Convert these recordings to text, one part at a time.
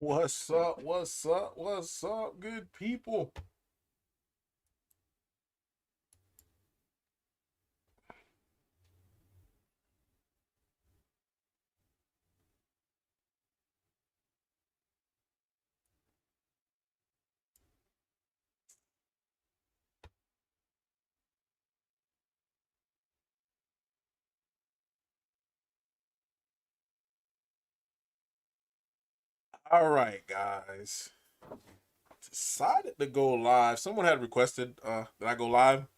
What's up? What's up? What's up, good people? All right, guys. Decided to go live. Someone had requested that I go live.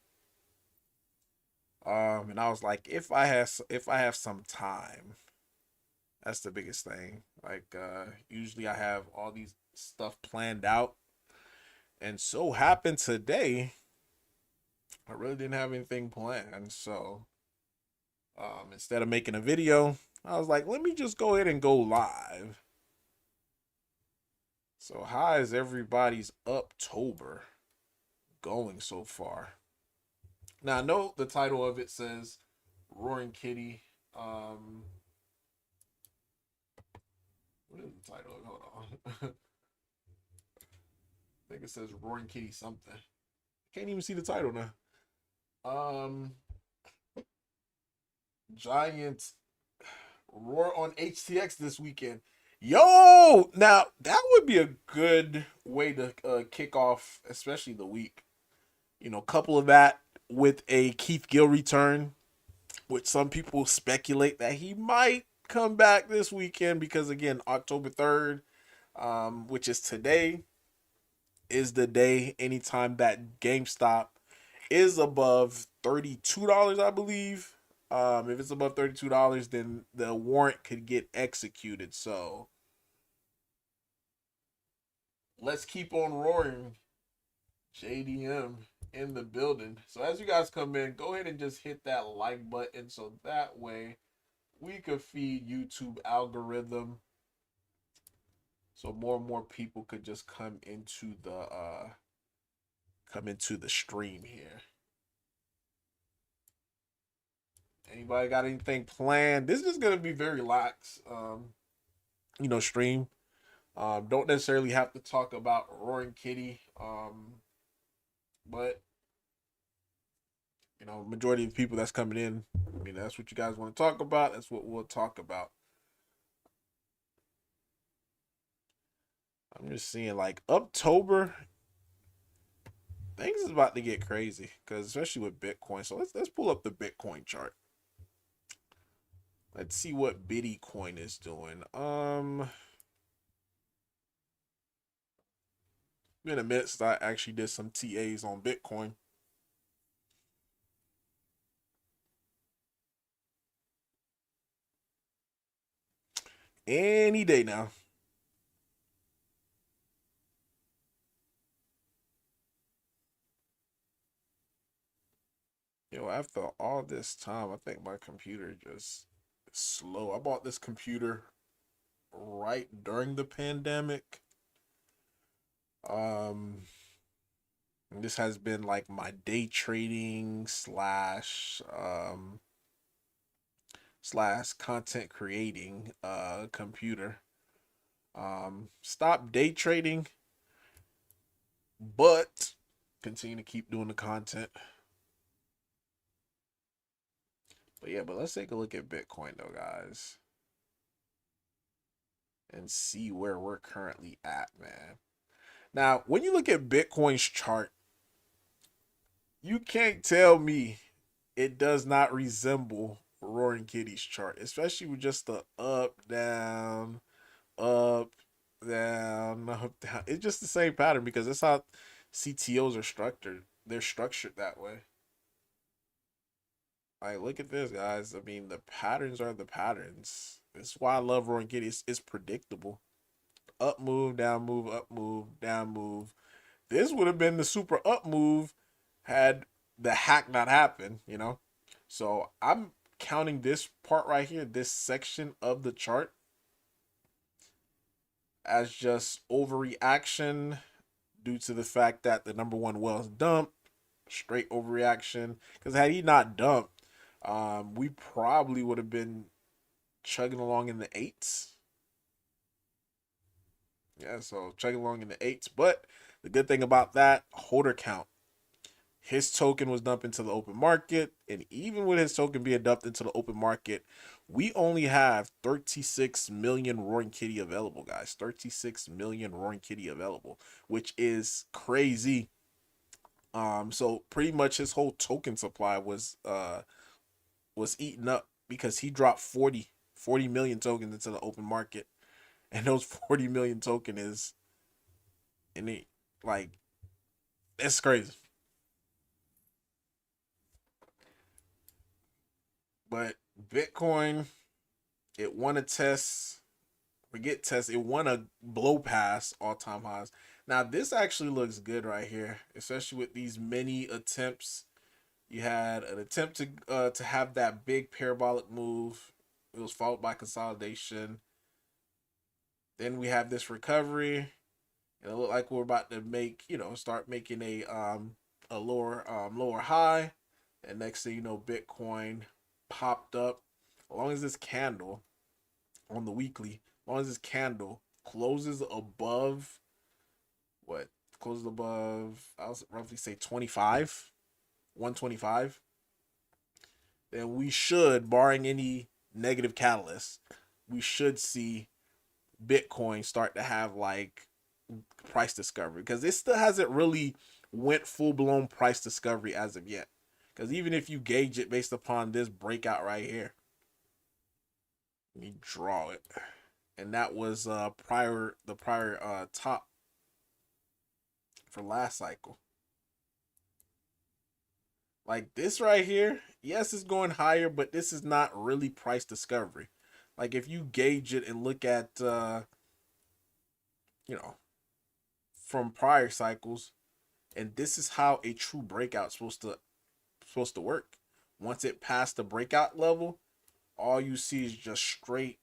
And I was like, if I have some time, that's the biggest thing. Like usually I have all these stuff planned out. And so happened today, I really didn't have anything planned. So instead of making a video, I was like, let me just go ahead and go live. So how is everybody's Uptober going so far? Now I know the title of it says Roaring Kitty. What is the title? Hold on. I think it says Roaring Kitty something. Can't even see the title now. Um Giants roar on HTX this weekend. Yo, now that would be a good way to kick off, especially the week. Couple of that with a Keith Gill return, which some people speculate that he might come back this weekend because again, October 3rd, which is today, is the day anytime that GameStop is above $32, I believe. If it's above $32, then the warrant could get executed. So let's keep on roaring. JDM in the building. So as you guys come in, go ahead and just hit that like button so that way we could feed YouTube algorithm so more and more people could just come into the stream here. Anybody got anything planned? This is gonna be very lax stream. Don't necessarily have to talk about Roaring Kitty. But majority of the people that's coming in, I mean, that's what you guys want to talk about. That's what we'll talk about. I'm just seeing like Uptober, things is about to get crazy because especially with Bitcoin. So let's pull up the Bitcoin chart. Let's see what Bitty Coin is doing. Been a minute since I actually did some TAs on Bitcoin. Any day now. After all this time, I think my computer just is slow. I bought this computer right during the pandemic. Um, this has been like my day trading slash content creating computer. Stop day trading, but continue to keep doing the content. But let's take a look at Bitcoin though, guys, and see where we're currently at, man. Now, when you look at Bitcoin's chart, you can't tell me it does not resemble Roaring Kitty's chart, especially with just the up, down, up, down. It's just the same pattern because that's how CTOs are structured. They're structured that way. Like, look at this, guys. I mean, the patterns are the patterns. That's why I love Roaring Kitty. It's predictable. Up move, down move, up move, down move. This would have been the super up move had the hack not happened. So I'm counting this part right here, this section of the chart, as just overreaction due to the fact that the number one well is dumped. Straight overreaction. Because had he not dumped, we probably would have been chugging along in the eights. Yeah, so chugging along in the eights. But the good thing about that holder count, his token was dumped into the open market, and even with his token being dumped into the open market, we only have 36 million Roaring Kitty available, guys. 36 million Roaring Kitty available, which is crazy. So pretty much his whole token supply was eaten up because he dropped 40 million tokens into the open market, and those 40 million token is in it, like, it's crazy. But Bitcoin, it won a test. Forget test. It won a blow past all time highs. Now this actually looks good right here, especially with these many attempts. You had an attempt to have that big parabolic move. It was followed by consolidation. Then we have this recovery. And it looked like we're about to make, start making a lower high. And next thing you know, Bitcoin popped up. As long as this candle on the weekly, as long as this candle closes above what? Closes above, I'll roughly say 25, 125, then we should, barring any negative catalyst, we should see Bitcoin start to have like price discovery, because it still hasn't really went full blown price discovery as of yet. Because even if you gauge it based upon this breakout right here, you draw it, and that was the prior top for last cycle. Like this right here, yes, it's going higher, but this is not really price discovery. Like if you gauge it and look at you know from prior cycles, and this is how a true breakout supposed to work. Once it passed the breakout level, all you see is just straight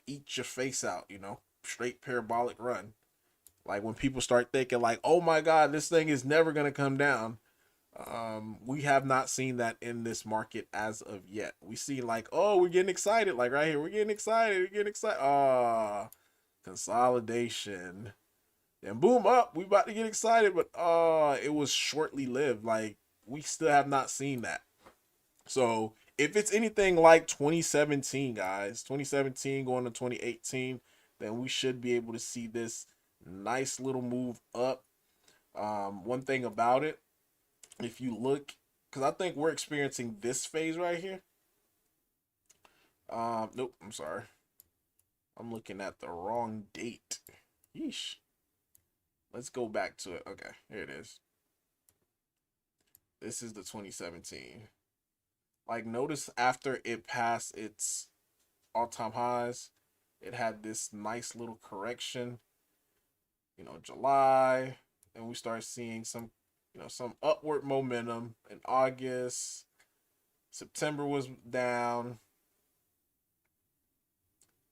eat your face out, straight parabolic run. Like when people start thinking like, "Oh my God, this thing is never gonna come down." We have not seen that in this market as of yet. We see like, "Oh, we're getting excited," like right here, we're getting excited, we're getting excited. Ah, consolidation. And boom, up, we about to get excited, but it was shortly lived. Like we still have not seen that. So if it's anything like 2017, guys, 2017 going to 2018, then we should be able to see this nice little move up. One thing about it, if you look, because I think we're experiencing this phase right here. Nope, I'm sorry. I'm looking at the wrong date. Yeesh. Let's go back to it. Okay, here it is. This is the 2017. Like, notice after it passed its all-time highs, it had this nice little correction, July, and we start seeing some upward momentum in August. September was down.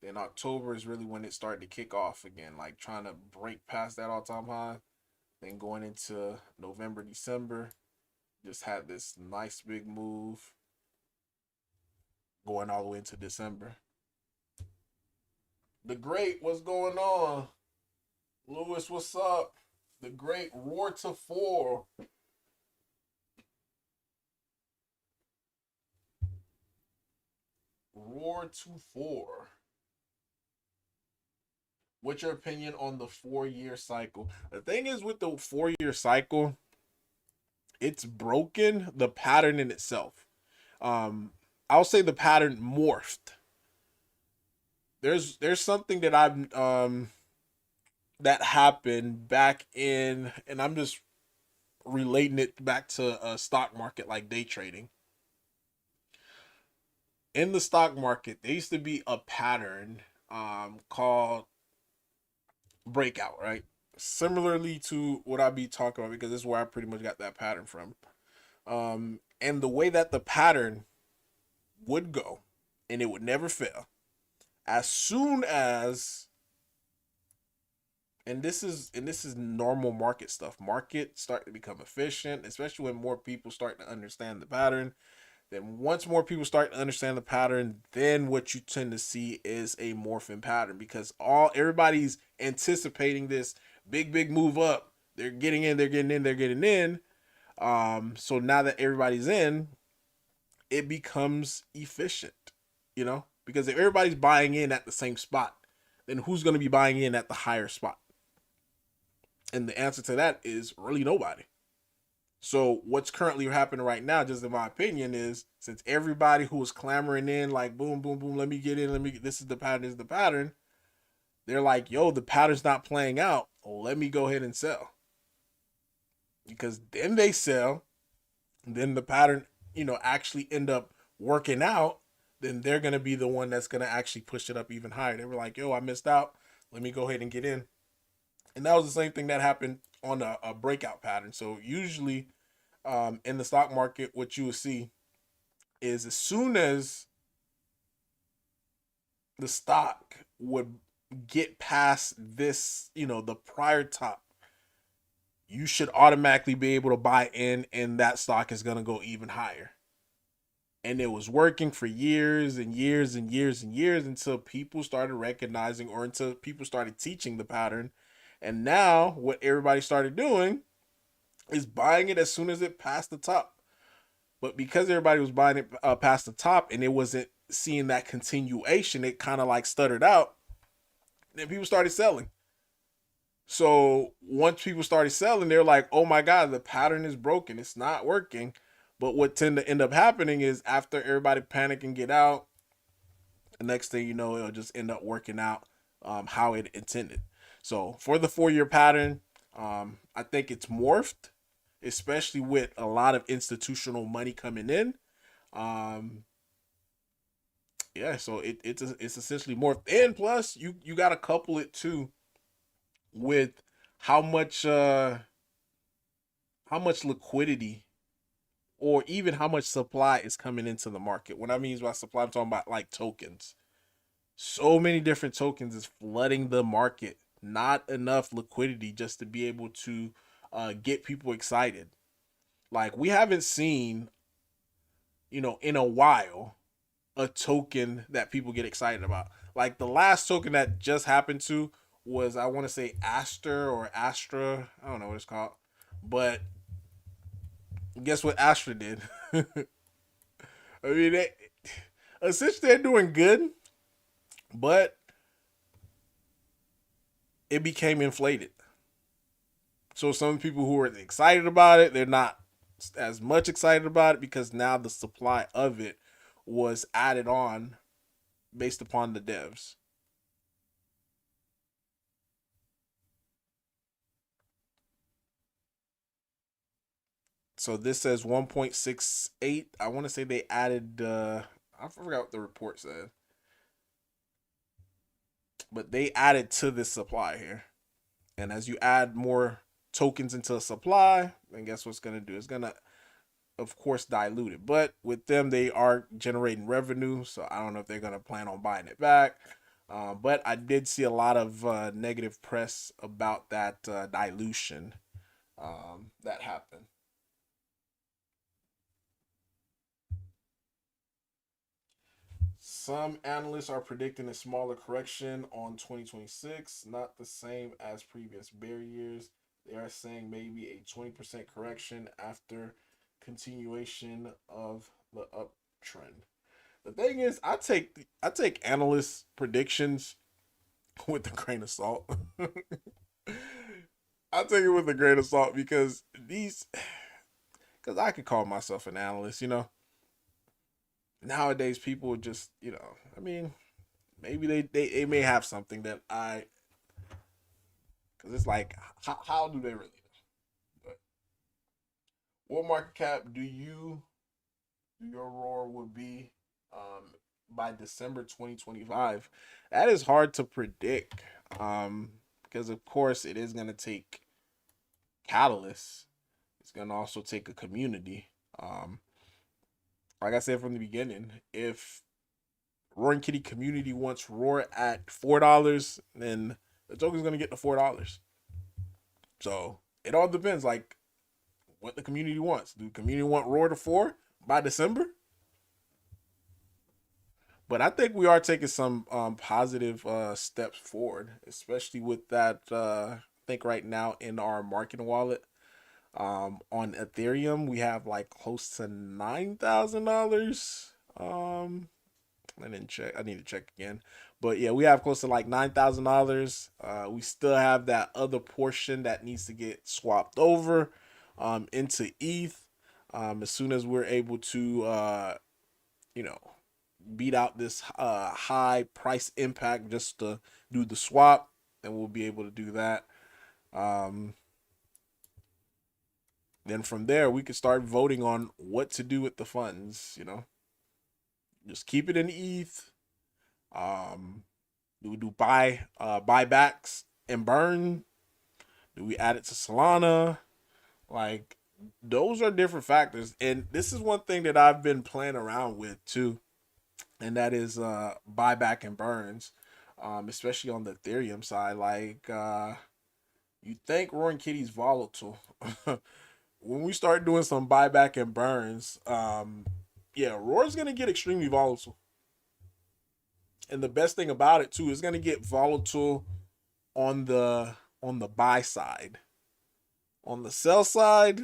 Then October is really when it started to kick off again, like trying to break past that all-time high. Then going into November, December, just had this nice big move going all the way into December. The Great, what's going on? Lewis, what's up? The Great Roar to Four. Roar to Four. What's your opinion on the 4 year cycle? The thing is with the 4 year cycle, it's broken the pattern in itself. I'll say the pattern morphed. There's something that I've that happened back in, and I'm just relating it back to a stock market like day trading. In the stock market, there used to be a pattern called breakout, right? Similarly to what I be talking about, because this is where I pretty much got that pattern from. And the way that the pattern would go, and it would never fail, as soon as, and this is normal market stuff. Markets start to become efficient, especially when more people start to understand the pattern. Then once more people start to understand the pattern, then what you tend to see is a morphin pattern because all everybody's anticipating this big move up. They're getting in, they're getting in, they're getting in. So now that everybody's in, it becomes efficient, because if everybody's buying in at the same spot, then who's going to be buying in at the higher spot? And the answer to that is really nobody. So what's currently happening right now, just in my opinion, is since everybody who was clamoring in like boom, boom, boom, let me get in, this is the pattern, this is the pattern. They're like, yo, the pattern's not playing out. Let me go ahead and sell. Because then they sell, then the pattern, actually end up working out, then they're gonna be the one that's gonna actually push it up even higher. They were like, yo, I missed out. Let me go ahead and get in. And that was the same thing that happened on a breakout pattern. So usually in the stock market, what you will see is as soon as the stock would get past this, the prior top, you should automatically be able to buy in, and that stock is going to go even higher. And it was working for years and years and years and years until people started recognizing or until people started teaching the pattern. And now what everybody started doing is buying it as soon as it passed the top. But because everybody was buying it past the top and it wasn't seeing that continuation, it kind of like stuttered out. Then people started selling. So once people started selling, they're like, oh my God, the pattern is broken. It's not working. But what tend to end up happening is after everybody panic and get out, the next thing you know, it'll just end up working out how it intended. So for the 4 year pattern, I think it's morphed, especially with a lot of institutional money coming in. Um, yeah, so it's essentially morphed. And plus, you got to couple it too with how much uh how much liquidity or even how much supply is coming into the market. What I mean by supply, I'm talking about like tokens. So many different tokens is flooding the market. Not enough liquidity just to be able to get people excited. Like we haven't seen, in a while, a token that people get excited about. Like the last token that just happened to was I want to say Aster or Astra. I don't know what it's called, but guess what Astra did? I mean, essentially they're doing good, but it became inflated. So some people who were excited about it, they're not as much excited about it because now the supply of it was added on based upon the devs. So this says 1.68. I want to say they added I forgot what the report said. But they added to this supply here. And as you add more tokens into a supply, then guess what's gonna do? It's gonna of course dilute it. But with them, they are generating revenue, so I don't know if they're gonna plan on buying it back. But I did see a lot of negative press about that dilution that happened. Some analysts are predicting a smaller correction on 2026, not the same as previous bear years. They are saying maybe a 20% correction after continuation of the uptrend. The thing is, I take analysts' predictions with a grain of salt. I take it with a grain of salt because I could call myself an analyst. Nowadays people just, I mean, maybe they may have something that because it's like, how do they really know? But what market cap do your roar would be by December 2025? That is hard to predict because of course it is going to take catalysts. It's going to also take a community. Like I said from the beginning, if Roaring Kitty community wants Roar at $4, then the Joker's gonna get the $4. So it all depends, like what the community wants. Do the community want Roar to 4 by December? But I think we are taking some positive steps forward, especially with that. I think right now in our marketing wallet, on Ethereum, we have like close to $9,000. I didn't check. I need to check again. But yeah, we have close to like $9,000. We still have that other portion that needs to get swapped over into ETH. As soon as we're able to, you know, beat out this high price impact just to do the swap, then we'll be able to do that. Um, then from there, we could start voting on what to do with the funds. Just keep it in ETH. Um, do we do buybacks and burn? Do we add it to Solana? Like those are different factors, and this is one thing that I've been playing around with too, and that is buyback and burns, especially on the Ethereum side. Like you think Roaring Kitty's volatile. When we start doing some buyback and burns, yeah, Roar's gonna get extremely volatile. And the best thing about it too is gonna get volatile on the buy side. On the sell side,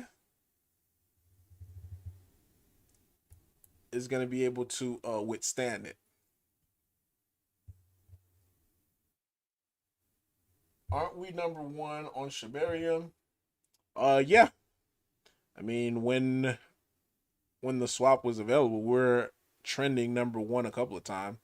is gonna be able to withstand it. Aren't we number one on Shibarium? Yeah. I mean, when the swap was available, we're trending number one a couple of times.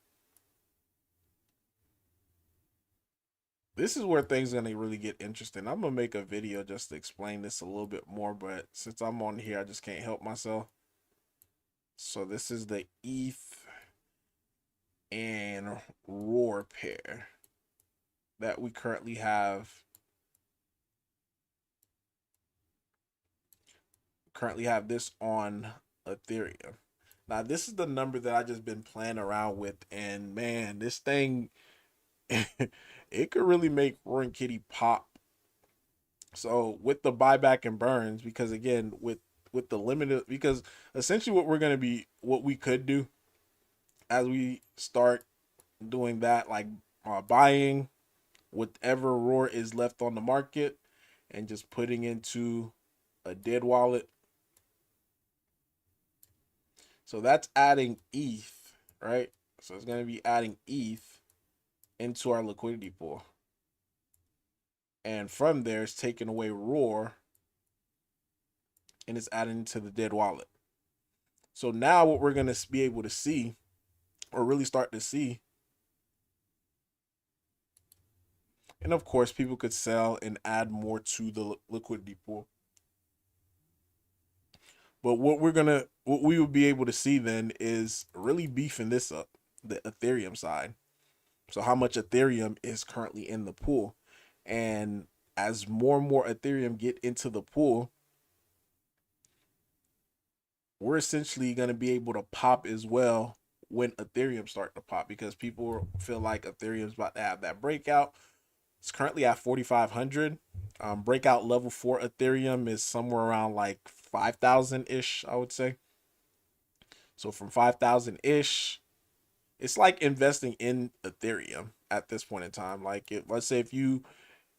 This is where things are gonna really get interesting. I'm gonna make a video just to explain this a little bit more, but since I'm on here, I just can't help myself. So this is the ETH and Roar pair that we currently have this on Ethereum. Now this is the number that I just been playing around with, and man, this thing it could really make Roaring Kitty pop. So with the buyback and burns, because again, with the limited, because essentially what we could do as we start doing that, like buying whatever Roar is left on the market and just putting into a dead wallet. So that's adding ETH, right? So it's going to be adding ETH into our liquidity pool. And from there, it's taking away Roar and it's adding to the dead wallet. So now what we're going to be able to see, or really start to see, and of course, people could sell and add more to the liquidity pool. But what we would be able to see then is really beefing this up, the Ethereum side. So how much Ethereum is currently in the pool, and as more and more Ethereum get into the pool, we're essentially going to be able to pop as well when Ethereum start to pop, because people feel like Ethereum's about to have that breakout. It's currently at 4,500. Breakout level for Ethereum is somewhere around like 5,000 ish, I would say. So from 5,000 ish, it's like investing in Ethereum at this point in time. Like, let's say if you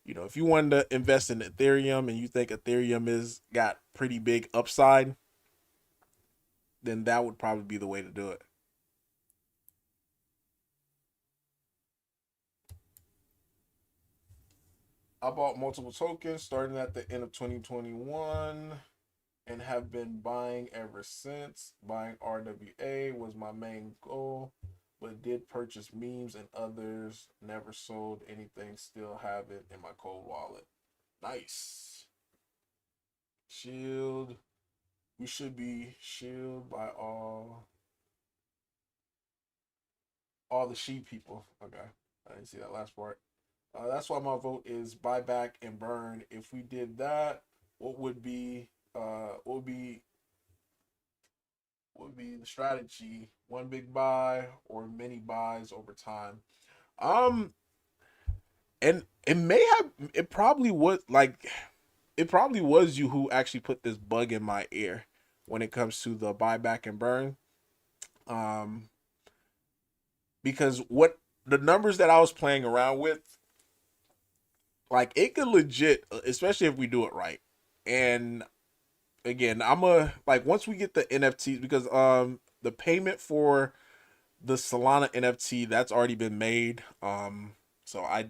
wanted to invest in Ethereum and you think Ethereum is got pretty big upside, then that would probably be the way to do it. I bought multiple tokens starting at the end of 2021 and have been buying ever since. Buying RWA was my main goal, but did purchase memes and others. Never sold anything, still have it in my cold wallet. Nice. Shield. We should be shield by all the sheep people. Okay. I didn't see that last part. That's why my vote is buy back and burn. If we did that, what would be what would be the strategy? One big buy or many buys over time? Um, and it probably was you who actually put this bug in my ear when it comes to the buyback and burn. Um, because what the numbers that I was playing around with, like it could legit, especially if we do it right. And again, I'm a like once we get the NFTs because the payment for the Solana NFT that's already been made. So I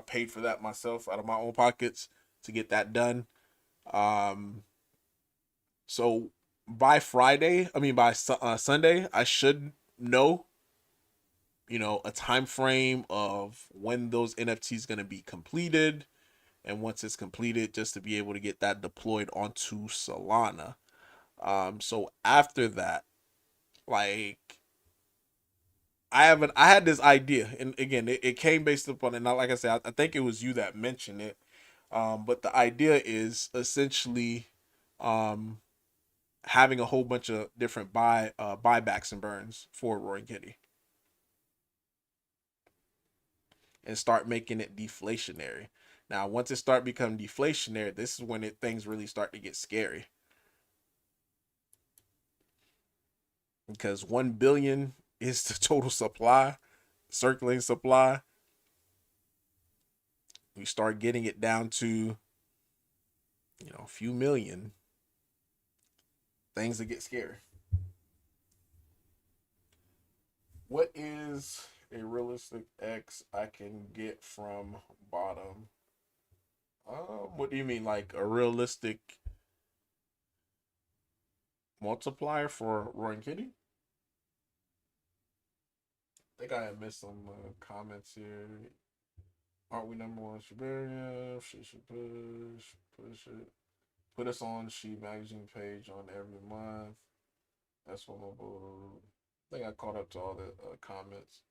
paid for that myself out of my own pockets to get that done. Um, so by Friday, I mean by Sunday, I should know, a time frame of when those NFTs going to be completed, and once it's completed, just to be able to get that deployed onto Solana. So after that, like I had this idea, and again, it came based upon, and not like I said, I think it was you that mentioned it. But the idea is essentially, um, having a whole bunch of different buybacks and burns for Roaring Kitty, and start making it deflationary. Now, once it start becoming deflationary, this is when things really start to get scary, because 1 billion is the total supply, circulating supply. We start getting it down to a few million, things that get scary. What is a realistic X I can get from bottom? What do you mean, like a realistic multiplier for Roaring Kitty? I think I have missed some comments here. Aren't we number one Shiberia? She should push it. Put us on She magazine page on every month. That's what I'm. I think I caught up to all the comments.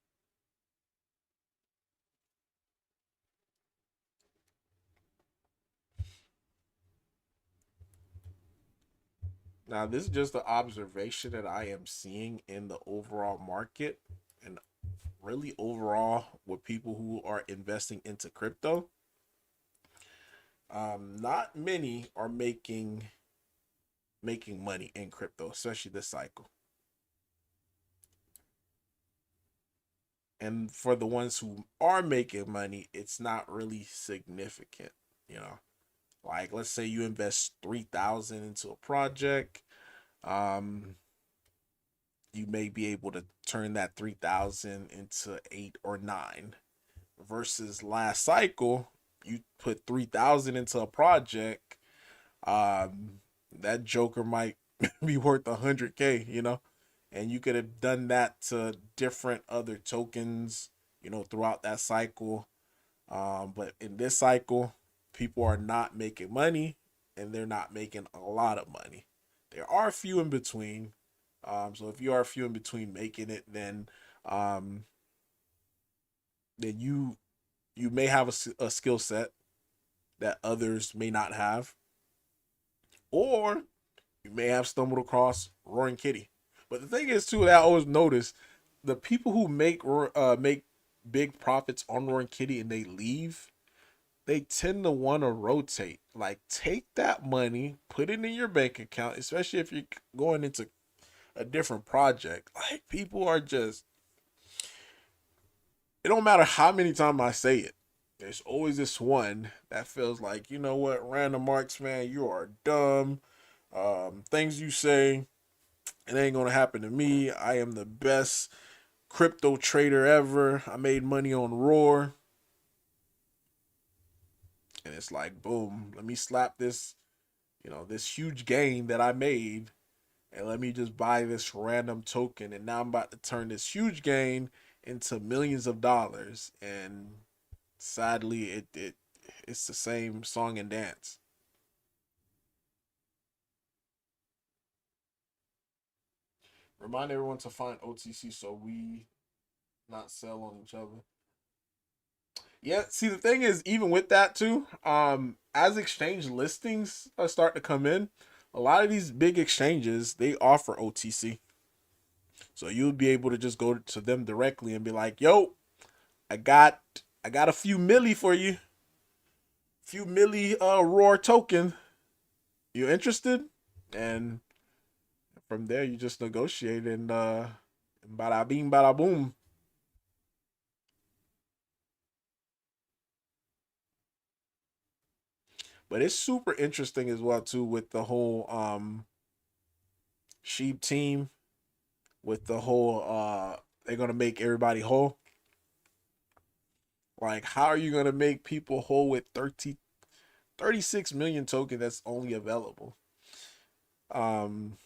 Now, this is just the observation that I am seeing in the overall market, and really overall with people who are investing into crypto. Not many are making money in crypto, especially this cycle. And for the ones who are making money, it's not really significant, you know. Like let's say you invest 3,000 into a project, um, you may be able to turn that 3,000 into 8 or 9. Versus last cycle, you put 3,000 into a project, um, that Joker might be worth 100K, and you could have done that to different other tokens, throughout that cycle. But in this cycle, people are not making money, and they're not making a lot of money. There are a few in between. So if you are a few in between making it, um, then you may have a skill set that others may not have, or you may have stumbled across Roaring Kitty. But the thing is too that I always notice, the people who make big profits on Roaring Kitty and they leave, they tend to want to rotate. Like take that money, put it in your bank account, especially if you're going into a different project. Like people are just, it don't matter how many times I say it. There's always this one that feels like, you know what, random marks, man, you are dumb. Things you say, it ain't gonna happen to me. I am the best crypto trader ever. I made money on Roar. And it's like, boom, let me slap this, this huge gain that I made, and let me just buy this random token. And now I'm about to turn this huge gain into millions of dollars. And sadly, it's the same song and dance. Remind everyone to find OTC so we not sell on each other. Yeah, see the thing is, even with that too, as exchange listings start to come in, a lot of these big exchanges they offer OTC. So you'll be able to just go to them directly and be like, "Yo, I got I got a few milli for you, few milli Roar token. You interested?" And from there you just negotiate, and bada bing bada boom. But it's super interesting as well too with the whole sheep team, with the whole they're gonna make everybody whole. Like, how are you gonna make people whole with 36 million token that's only available? Um,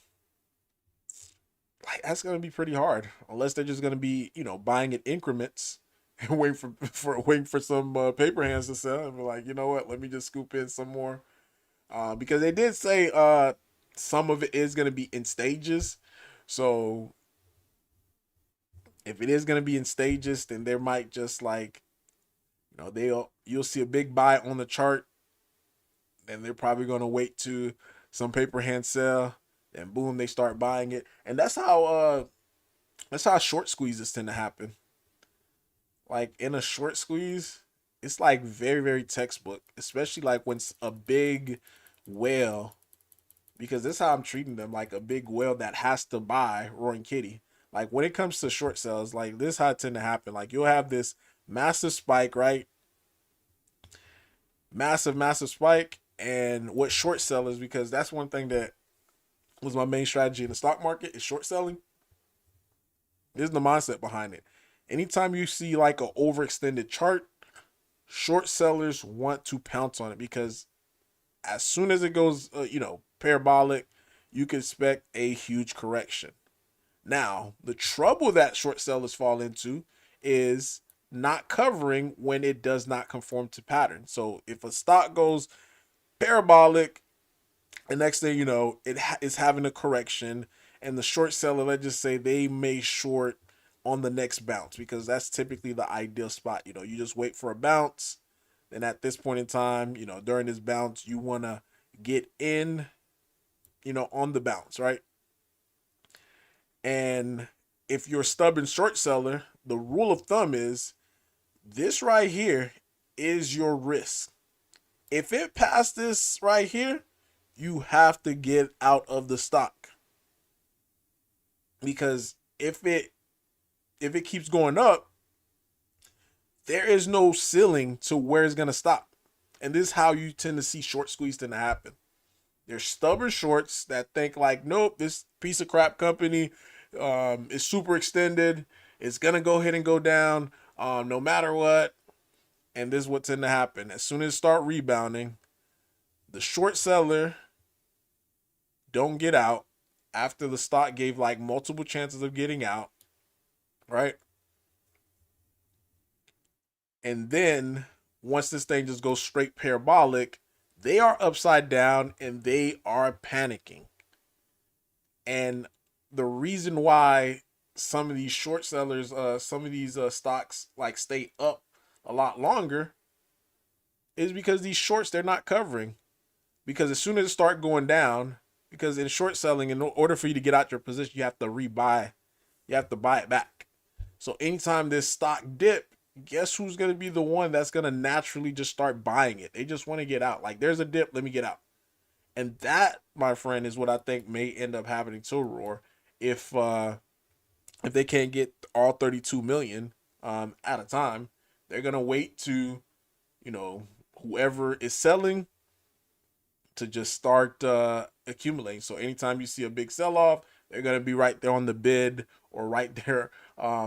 like, that's gonna be pretty hard unless they're just gonna be, buying in increments and waiting for some paper hands to sell and be like, you know what, let me just scoop in some more. Because they did say some of it is gonna be in stages. So if it is gonna be in stages, then there might just like, you'll see a big buy on the chart, and they're probably gonna wait to some paper hand sell, and boom, they start buying it. And that's how short squeezes tend to happen. Like in a short squeeze, it's like very, very textbook, especially like when it's a big whale, because this is how I'm treating them, like a big whale that has to buy Roaring Kitty. Like when it comes to short sales, like this is how it tend to happen. Like you'll have this massive spike, right? Massive, massive spike. And what short sellers, because that's one thing that was my main strategy in the stock market is short selling. This is the mindset behind it. Anytime you see like an overextended chart, short sellers want to pounce on it because as soon as it goes, parabolic, you can expect a huge correction. Now, the trouble that short sellers fall into is not covering when it does not conform to pattern. So if a stock goes parabolic, the next thing you know, is having a correction, and the short seller, let's just say they may short on the next bounce because that's typically the ideal spot. You just wait for a bounce. Then at this point in time, during this bounce, you want to get in, on the bounce, right? And if you're a stubborn short seller, the rule of thumb is this right here is your risk. If it passed this right here, you have to get out of the stock because if it keeps going up, there is no ceiling to where it's gonna stop. And this is how you tend to see short squeeze tend to happen. There's stubborn shorts that think like, nope, this piece of crap company is super extended. It's gonna go ahead and go down, no matter what. And this is what tend to happen. As soon as it start rebounding, the short seller don't get out after the stock gave like multiple chances of getting out, right? And then once this thing just goes straight parabolic, they are upside down and they are panicking. And the reason why some of these short sellers, some of these stocks like stay up a lot longer is because these shorts they're not covering. Because as soon as it start going down, because in short selling, in order for you to get out your position, you have to rebuy, you have to buy it back. So anytime this stock dip, guess who's gonna be the one that's gonna naturally just start buying it? They just want to get out. Like there's a dip, let me get out. And that, my friend, is what I think may end up happening to Roar if they can't get all 32 million at a time. They're gonna wait to, you know, whoever is selling to just start accumulating. So anytime you see a big sell off, they're gonna be right there on the bid or right there,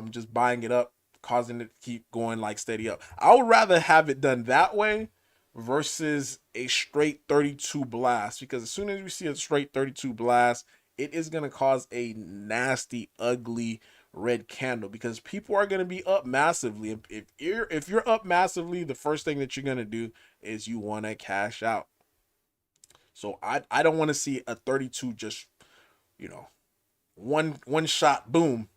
just buying it up, causing it to keep going like steady up. I would rather have it done that way versus a straight 32 blast because as soon as we see a straight 32 blast, it is gonna cause a nasty, ugly red candle because people are gonna be up massively. If you're up massively, the first thing that you're gonna do is you want to cash out. So I don't want to see a 32 just, you know, one shot boom.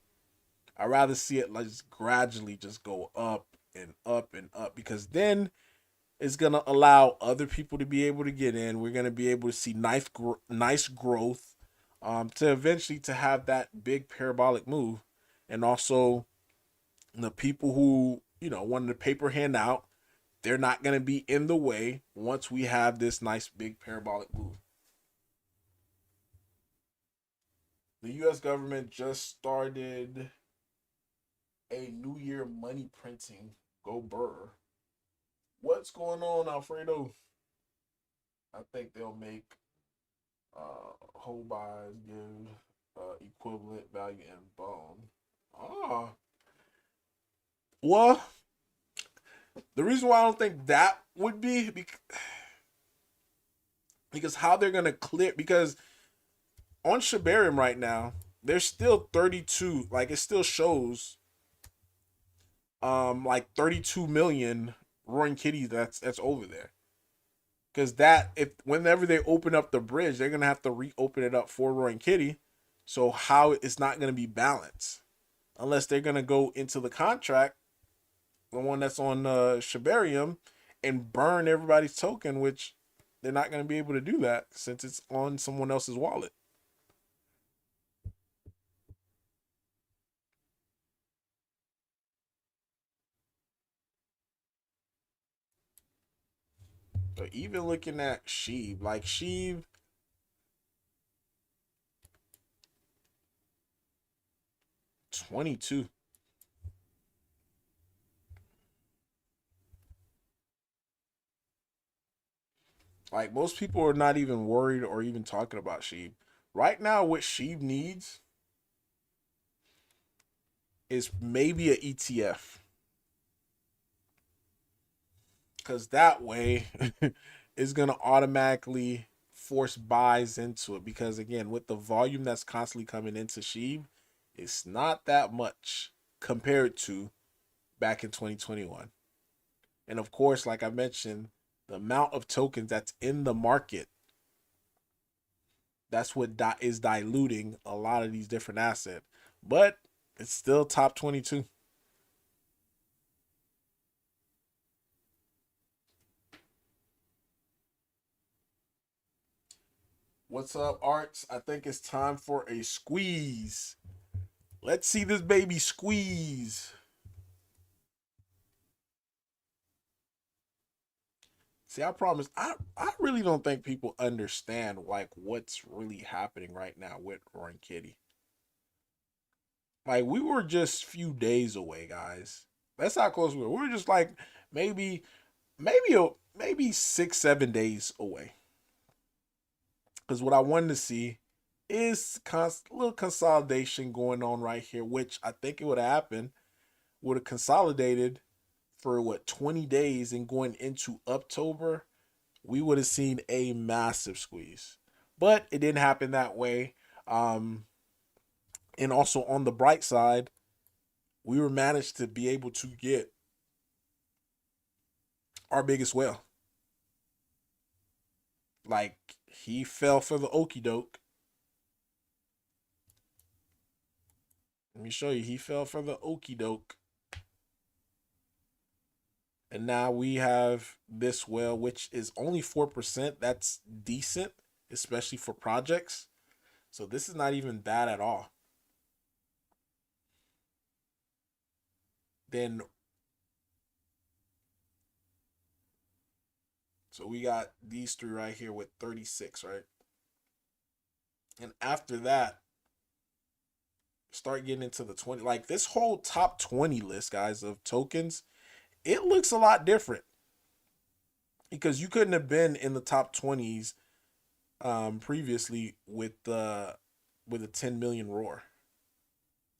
I rather see it like just gradually just go up and up and up because then it's gonna allow other people to be able to get in. We're gonna be able to see nice growth, to eventually to have that big parabolic move, and also the people who wanted to paper hand out, they're not gonna be in the way once we have this nice big parabolic move. The U.S. government just started a New Year money printing. Go Burr. What's going on, Alfredo? I think they'll make whole buys give equivalent value in bone. Oh, well, the reason why I don't think that would be because how they're gonna clear, because on Shibarium right now there's still 32, like it still shows like 32 million roaring kitties that's over there. Because that, if whenever they open up the bridge, they're gonna have to reopen it up for roaring kitty. So how it's not gonna be balanced unless they're gonna go into the contract, the one that's on Shibarium, and burn everybody's token, which they're not gonna be able to do that since it's on someone else's wallet. But even looking at Sheeb, like Sheeb 22. Like most people are not even worried or even talking about Sheeb. Right now, what Sheeb needs is maybe a ETF. Because that way it's going to automatically force buys into it. Because again, with the volume that's constantly coming into Sheeb, it's not that much compared to back in 2021. And of course, like I mentioned, the amount of tokens that's in the market, that's what is diluting a lot of these different assets. But it's still top 22. What's up, Arts? I think it's time for a squeeze. Let's see this baby squeeze. See, I promise, I really don't think people understand like what's really happening right now with Roaring Kitty. Like we were just few days away, guys. That's how close we were. We were just like maybe, maybe 6, 7 days away. Because what I wanted to see is little consolidation going on right here, which I think it would have happened, would have consolidated for what 20 days and going into Uptober, we would have seen a massive squeeze. But it didn't happen that way. Um, and also on the bright side, we were managed to be able to get our biggest whale. Like he fell for the okey doke. Let me show you. He fell for the okey doke. And now we have this whale, which is only 4%. That's decent, especially for projects. So this is not even bad at all. Then, so we got these three right here with 36, right? And after that, start getting into the 20. Like this whole top 20 list, guys, of tokens, it looks a lot different because you couldn't have been in the top 20s previously with a 10 million roar.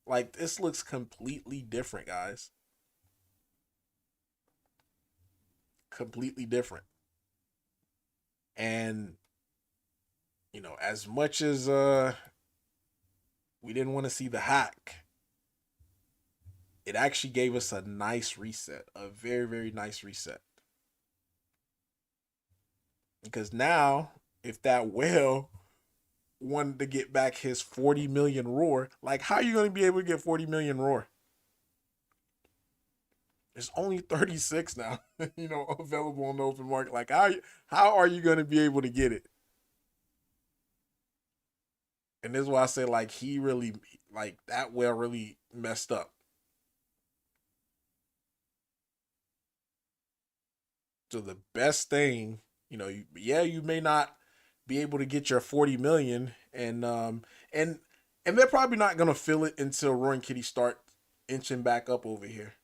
Like this looks completely different, guys. Completely different. And as much as we didn't want to see the hack, it actually gave us a nice reset, a very, very nice reset. Because now, if that whale wanted to get back his 40 million roar, like how are you going to be able to get 40 million roar? There's only 36 now, available on the open market. Like how are you going to be able to get it? And this is why I say like he really like that whale really messed up. So the best thing, yeah, you may not be able to get your 40 million, and and they're probably not gonna feel it until Roaring Kitty start inching back up over here.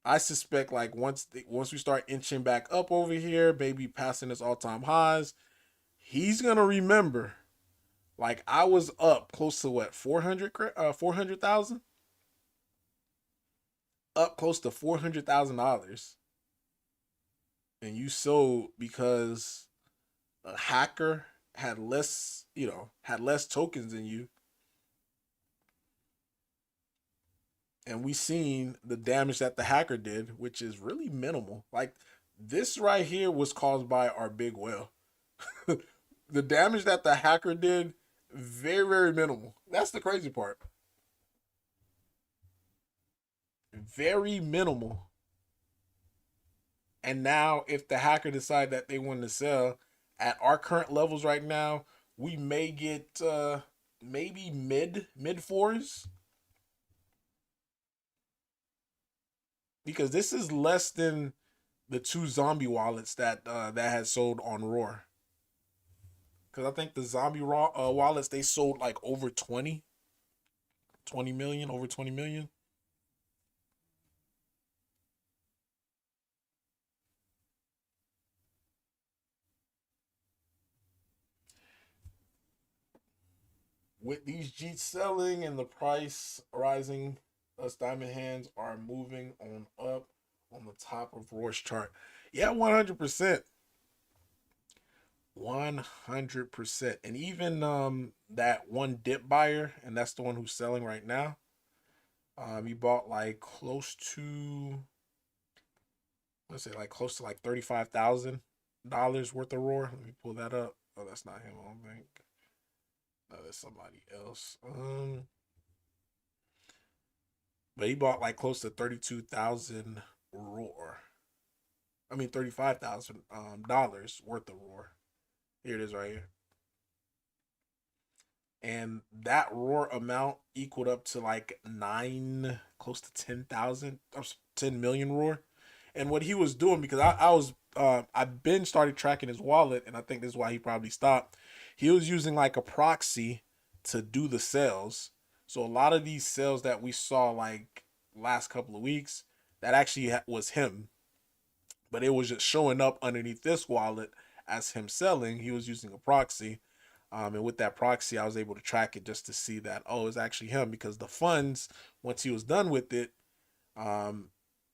I suspect like once we start inching back up over here, maybe passing its all time highs, he's gonna remember. Like I was up close to what 400,000, up close to $400,000, and you sold because a hacker had less, had less tokens than you, and we seen the damage that the hacker did, which is really minimal. Like this right here was caused by our big whale. The damage that the hacker did, very very minimal. That's the crazy part. Very minimal. And now, if the hacker decide that they want to sell at our current levels right now, we may get maybe mid fours, because this is less than the two zombie wallets that had sold on Roar. Because I think the zombie raw wallets, they sold like over 20 million, over 20 million. With these Jeets selling and the price rising, us diamond hands are moving on up on the top of Roy's chart. Yeah, 100%. 100%. And even that one dip buyer, and that's the one who's selling right now. He bought like close to, let's say like close to like $35,000 worth of Roar. Let me pull that up. Oh, that's not him, I don't think. No, that's somebody else. But he bought like close to 32,000 Roar. I mean $35,000 dollars worth of Roar. Here it is right here. And that Roar amount equaled up to like nine, close to 10,000, 10 million Roar. And what he was doing, because I've been started tracking his wallet, and I think this is why he probably stopped. He was using like a proxy to do the sales. So a lot of these sales that we saw like last couple of weeks, that actually was him, but it was just showing up underneath this wallet as him selling. He was using a proxy, and with that proxy, I was able to track it just to see that, oh, it's actually him, because the funds, once he was done with it, um,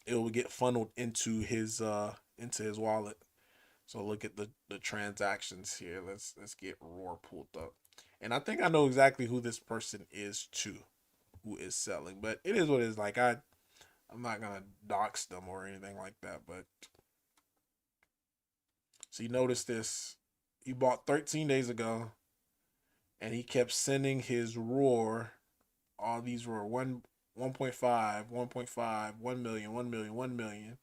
it will get funneled into his wallet. So look at the transactions here. Let's get Roar pulled up, and I think I know exactly who this person is too, who is selling. But it is what it is. Like I'm not gonna dox them or anything like that. But so you notice this, he bought 13 days ago, and he kept sending his Roar, all these Roar 1.5, 1.5, 1 million, 1 million, 1 million.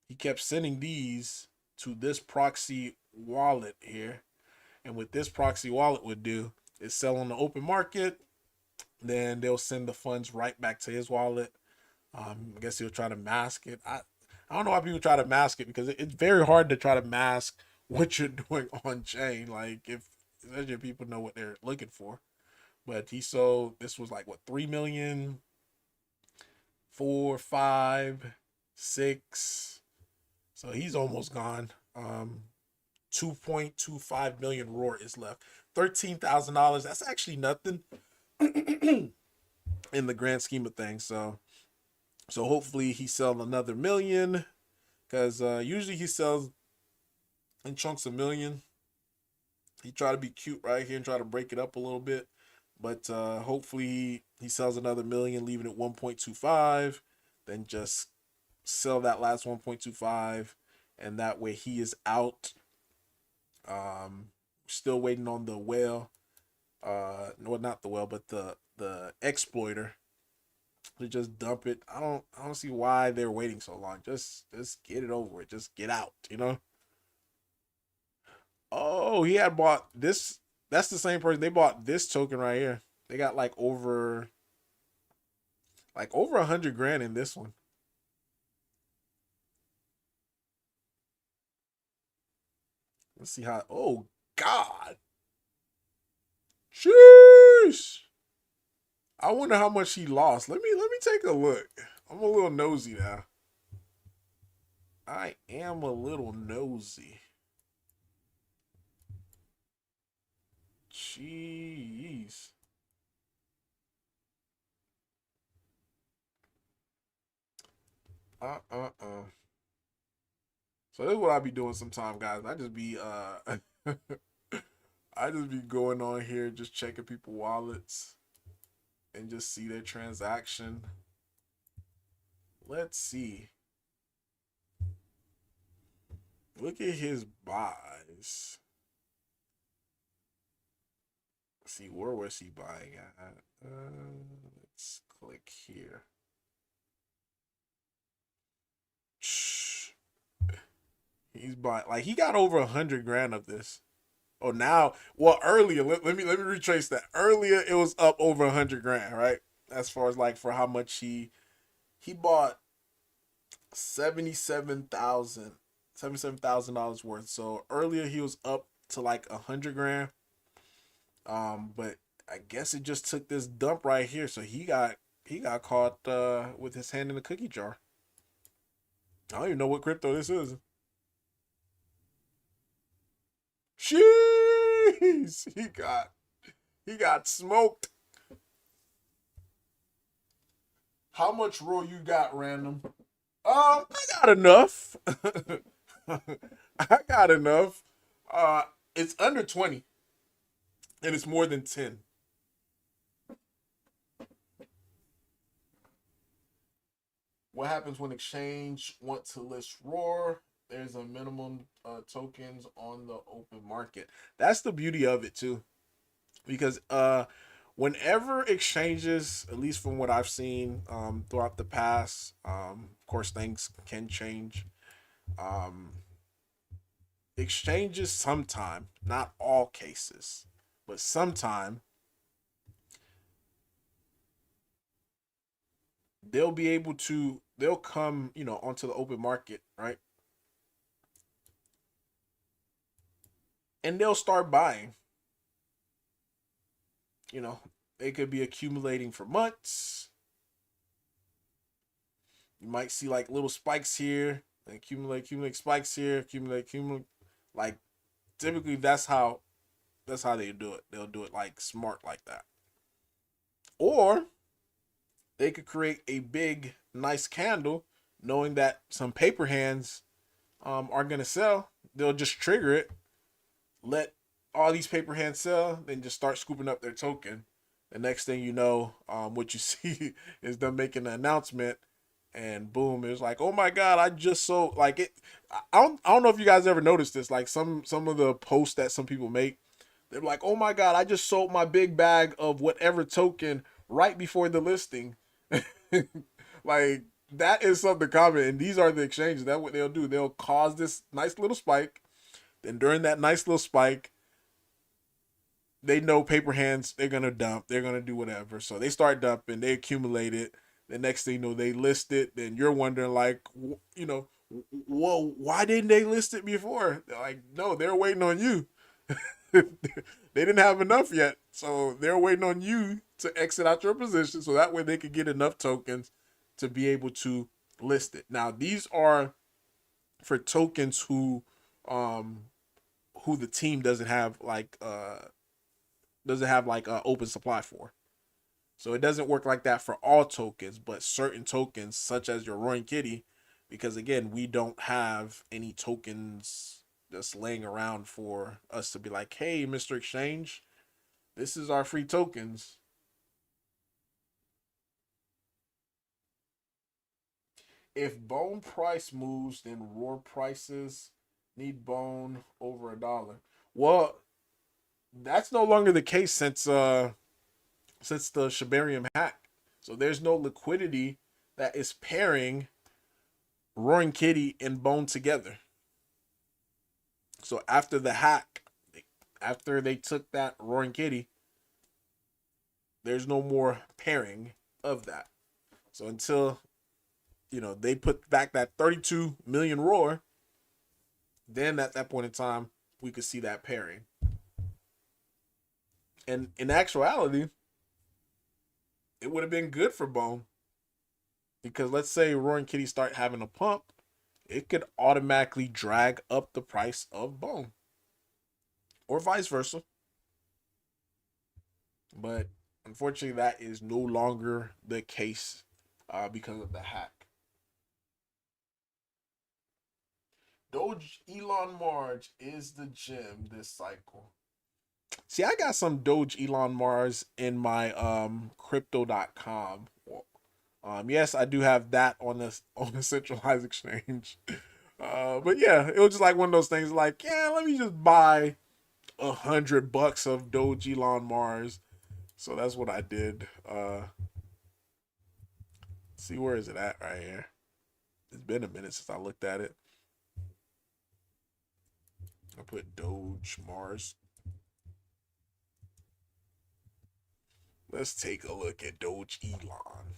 He kept sending these to this proxy wallet here. And what this proxy wallet would do is sell on the open market. Then they'll send the funds right back to his wallet. I guess he'll try to mask it. I don't know why people try to mask it, because it's very hard to try to mask what you're doing on chain. Like if especially if people know what they're looking for. But he sold, this was like what, 3 million, 4, 5, 6. So he's almost gone. 2.25 million Roar is left. $13,000. That's actually nothing in the grand scheme of things. So hopefully he sells another million, because usually he sells in chunks of million. He try to be cute right here and try to break it up a little bit, but hopefully he sells another million, leaving it 1.25. Then just sell that last 1.25, and that way he is out. Still waiting on the whale. No, not the whale, but the exploiter to just dump it. I don't see why they're waiting so long. Just get it over with. Just get out, you know? Oh, he had bought this. That's the same person. They bought this token right here. They got like over 100 grand in this one. Let's see how. Oh God, jeez. I wonder how much he lost. Let me take a look. I'm a little nosy now. I am a little nosy. Jeez. Uh. So this is what I be doing sometimes, guys. I just be I just be going on here just checking people wallets and just see their transaction. Let's see. Look at his buys. Let's see, where was he buying at? Let's click here. He's buying like he got over 100 grand of this. Oh, now, well, earlier, let me retrace that. Earlier, it was up over 100 grand, right? As far as like for how much he bought 77,000 $77,000 worth. So earlier he was up to like 100 grand. But I guess it just took this dump right here. So he got caught with his hand in the cookie jar. I don't even know what crypto this is. Jeez, he got smoked. How much roll you got, random? I got enough. I got enough. Uh, it's under 20, and it's more than 10. What happens when exchange want to list Roar? There's a minimum tokens on the open market. That's the beauty of it too, because whenever exchanges, at least from what I've seen throughout the past, of course things can change. Um, Exchanges sometime, not all cases, but sometime they'll come, onto the open market, right? And they'll start buying. You know, they could be accumulating for months. You might see like little spikes here, accumulate spikes here, accumulate. Like typically that's how they do it. They'll do it like smart like that. Or they could create a big nice candle knowing that some paper hands are gonna sell. They'll just trigger it, let all these paper hands sell, then just start scooping up their token. The next thing you know, what you see is them making an announcement, and boom, it's like, oh my god, I just sold like it. I don't know if you guys ever noticed this. Like some of the posts that some people make, they're like, oh my god, I just sold my big bag of whatever token right before the listing. Like that is something common, and these are the exchanges. That what they'll do. They'll cause this nice little spike. Then during that nice little spike, they know paper hands, they're gonna dump, they're gonna do whatever. So they start dumping, they accumulate it. The next thing you know, they list it. Then you're wondering like, whoa, why didn't they list it before? They're like, no, they're waiting on you. They didn't have enough yet, so they're waiting on you to exit out your position, so that way they could get enough tokens to be able to list it. Now these are for tokens um, who the team doesn't have like open supply for. So it doesn't work like that for all tokens, but certain tokens, such as your Roaring Kitty, because again, we don't have any tokens just laying around for us to be like, hey, Mr. Exchange, this is our free tokens. If bone price moves, then Roar prices need bone over $1. Well, that's no longer the case since the Shibarium hack. So there's no liquidity that is pairing Roaring Kitty and Bone together. So after the hack, after they took that Roaring Kitty, there's no more pairing of that. So until they put back that 32 million roar, then at that point in time we could see that pairing. And in actuality, it would have been good for Bone. Because let's say Roaring Kitty start having a pump, it could automatically drag up the price of Bone, or vice versa. But unfortunately, that is no longer the case because of the hack. Doge Elon Mars is the gem this cycle. See, I got some Doge Elon Mars in my crypto.com. Yes, I do have that on the centralized exchange. But yeah, it was just like one of those things like, yeah, let me just buy $100 of Doge Elon Mars. So that's what I did. See, where is it at right here? It's been a minute since I looked at it. I put Doge Mars. Let's take a look at Doge Elon.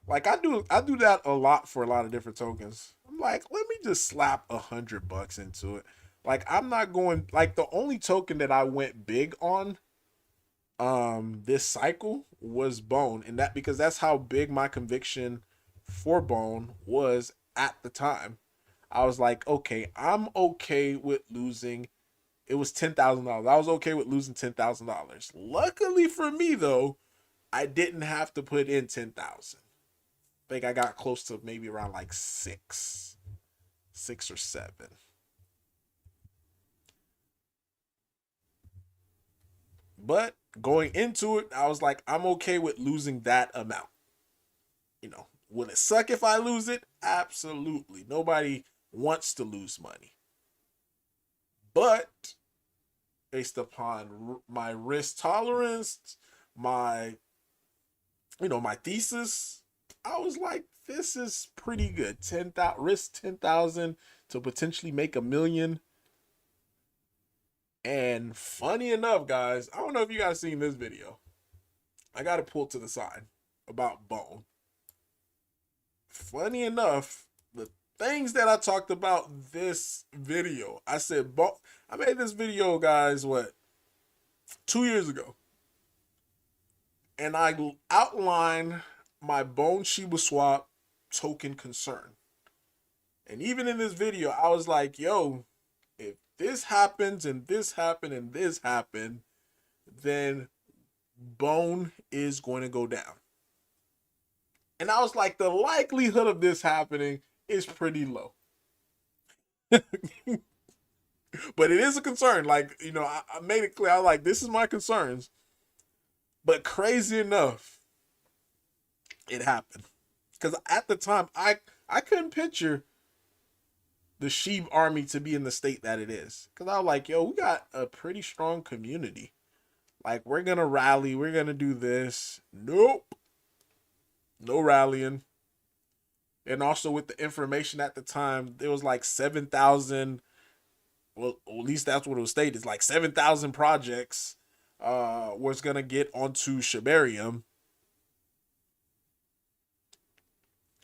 Like I do that a lot for a lot of different tokens. I'm like, let me just slap $100 into it. Like I'm not going like the only token that I went big on this cycle was Bone, and that because that's how big my conviction for Bone was at the time. I was like, okay, I'm okay with losing. It was $10,000. I was okay with losing $10,000. Luckily for me though, I didn't have to put in 10,000. I think I got close to maybe around like six or seven. But going into it, I was like, I'm okay with losing that amount. Will it suck if I lose it? Absolutely. Nobody wants to lose money. But based upon my risk tolerance, my my thesis, I was like, this is pretty good. 10,000 risk 10,000 to potentially make 1 million. And funny enough, guys, I don't know if you guys seen this video. I got it pulled to the side about Bone. Funny enough, the things that I talked about this video, I said, I made this video, guys, what, 2 years ago. And I outlined my Bone Shiba Swap token concern. And even in this video, I was like, yo, if this happens and this happened and this happened, then Bone is going to go down. And I was like, the likelihood of this happening is pretty low. But it is a concern. Like, I made it clear. I was like, this is my concerns. But crazy enough, it happened. Because at the time, I couldn't picture the Sheeb army to be in the state that it is. Because I was like, yo, we got a pretty strong community. Like, we're going to rally. We're going to do this. Nope. No rallying. And also with the information at the time, there was like 7,000. Well, at least that's what it was stated. It's like 7,000 projects was going to get onto Shibarium.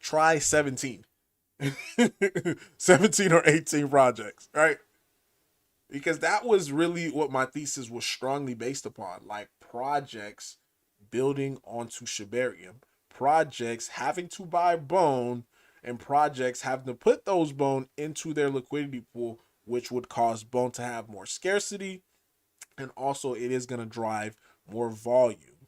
Try 17. 17 or 18 projects, right? Because that was really what my thesis was strongly based upon. Like projects building onto Shibarium, projects having to buy Bone, and projects having to put those Bone into their liquidity pool, which would cause Bone to have more scarcity, and also it is going to drive more volume.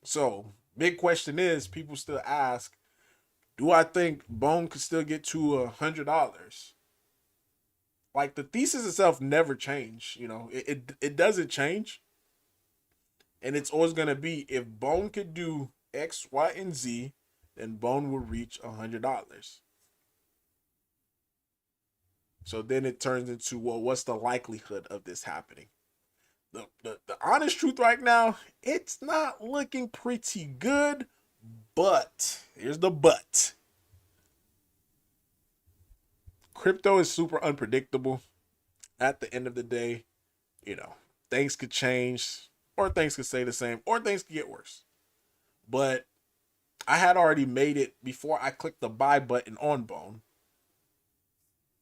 So, big question is, people still ask, do I think Bone could still get to $100? Like the thesis itself never changed. It doesn't change, and it's always gonna be if Bone could do X, Y, and Z, then Bone will reach $100. So then it turns into, well, what's the likelihood of this happening? The honest truth right now, it's not looking pretty good. But here's the but. Crypto is super unpredictable. At the end of the day, you know, things could change, or things could stay the same, or things could get worse. But I had already made it before I clicked the buy button on Bone.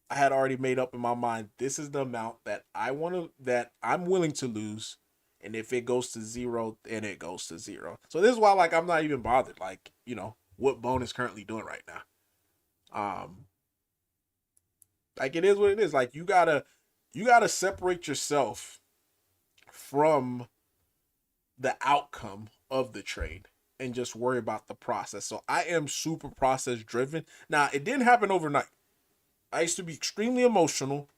I had already made up in my mind, this is the amount that I'm willing to lose And if it goes to zero, then it goes to zero. So this is why, like, I'm not even bothered. Like, what Bone is currently doing right now. Um, like it is what it is. Like you gotta separate yourself from the outcome of the trade and just worry about the process. So I am super process driven. Now it didn't happen overnight. I used to be extremely emotional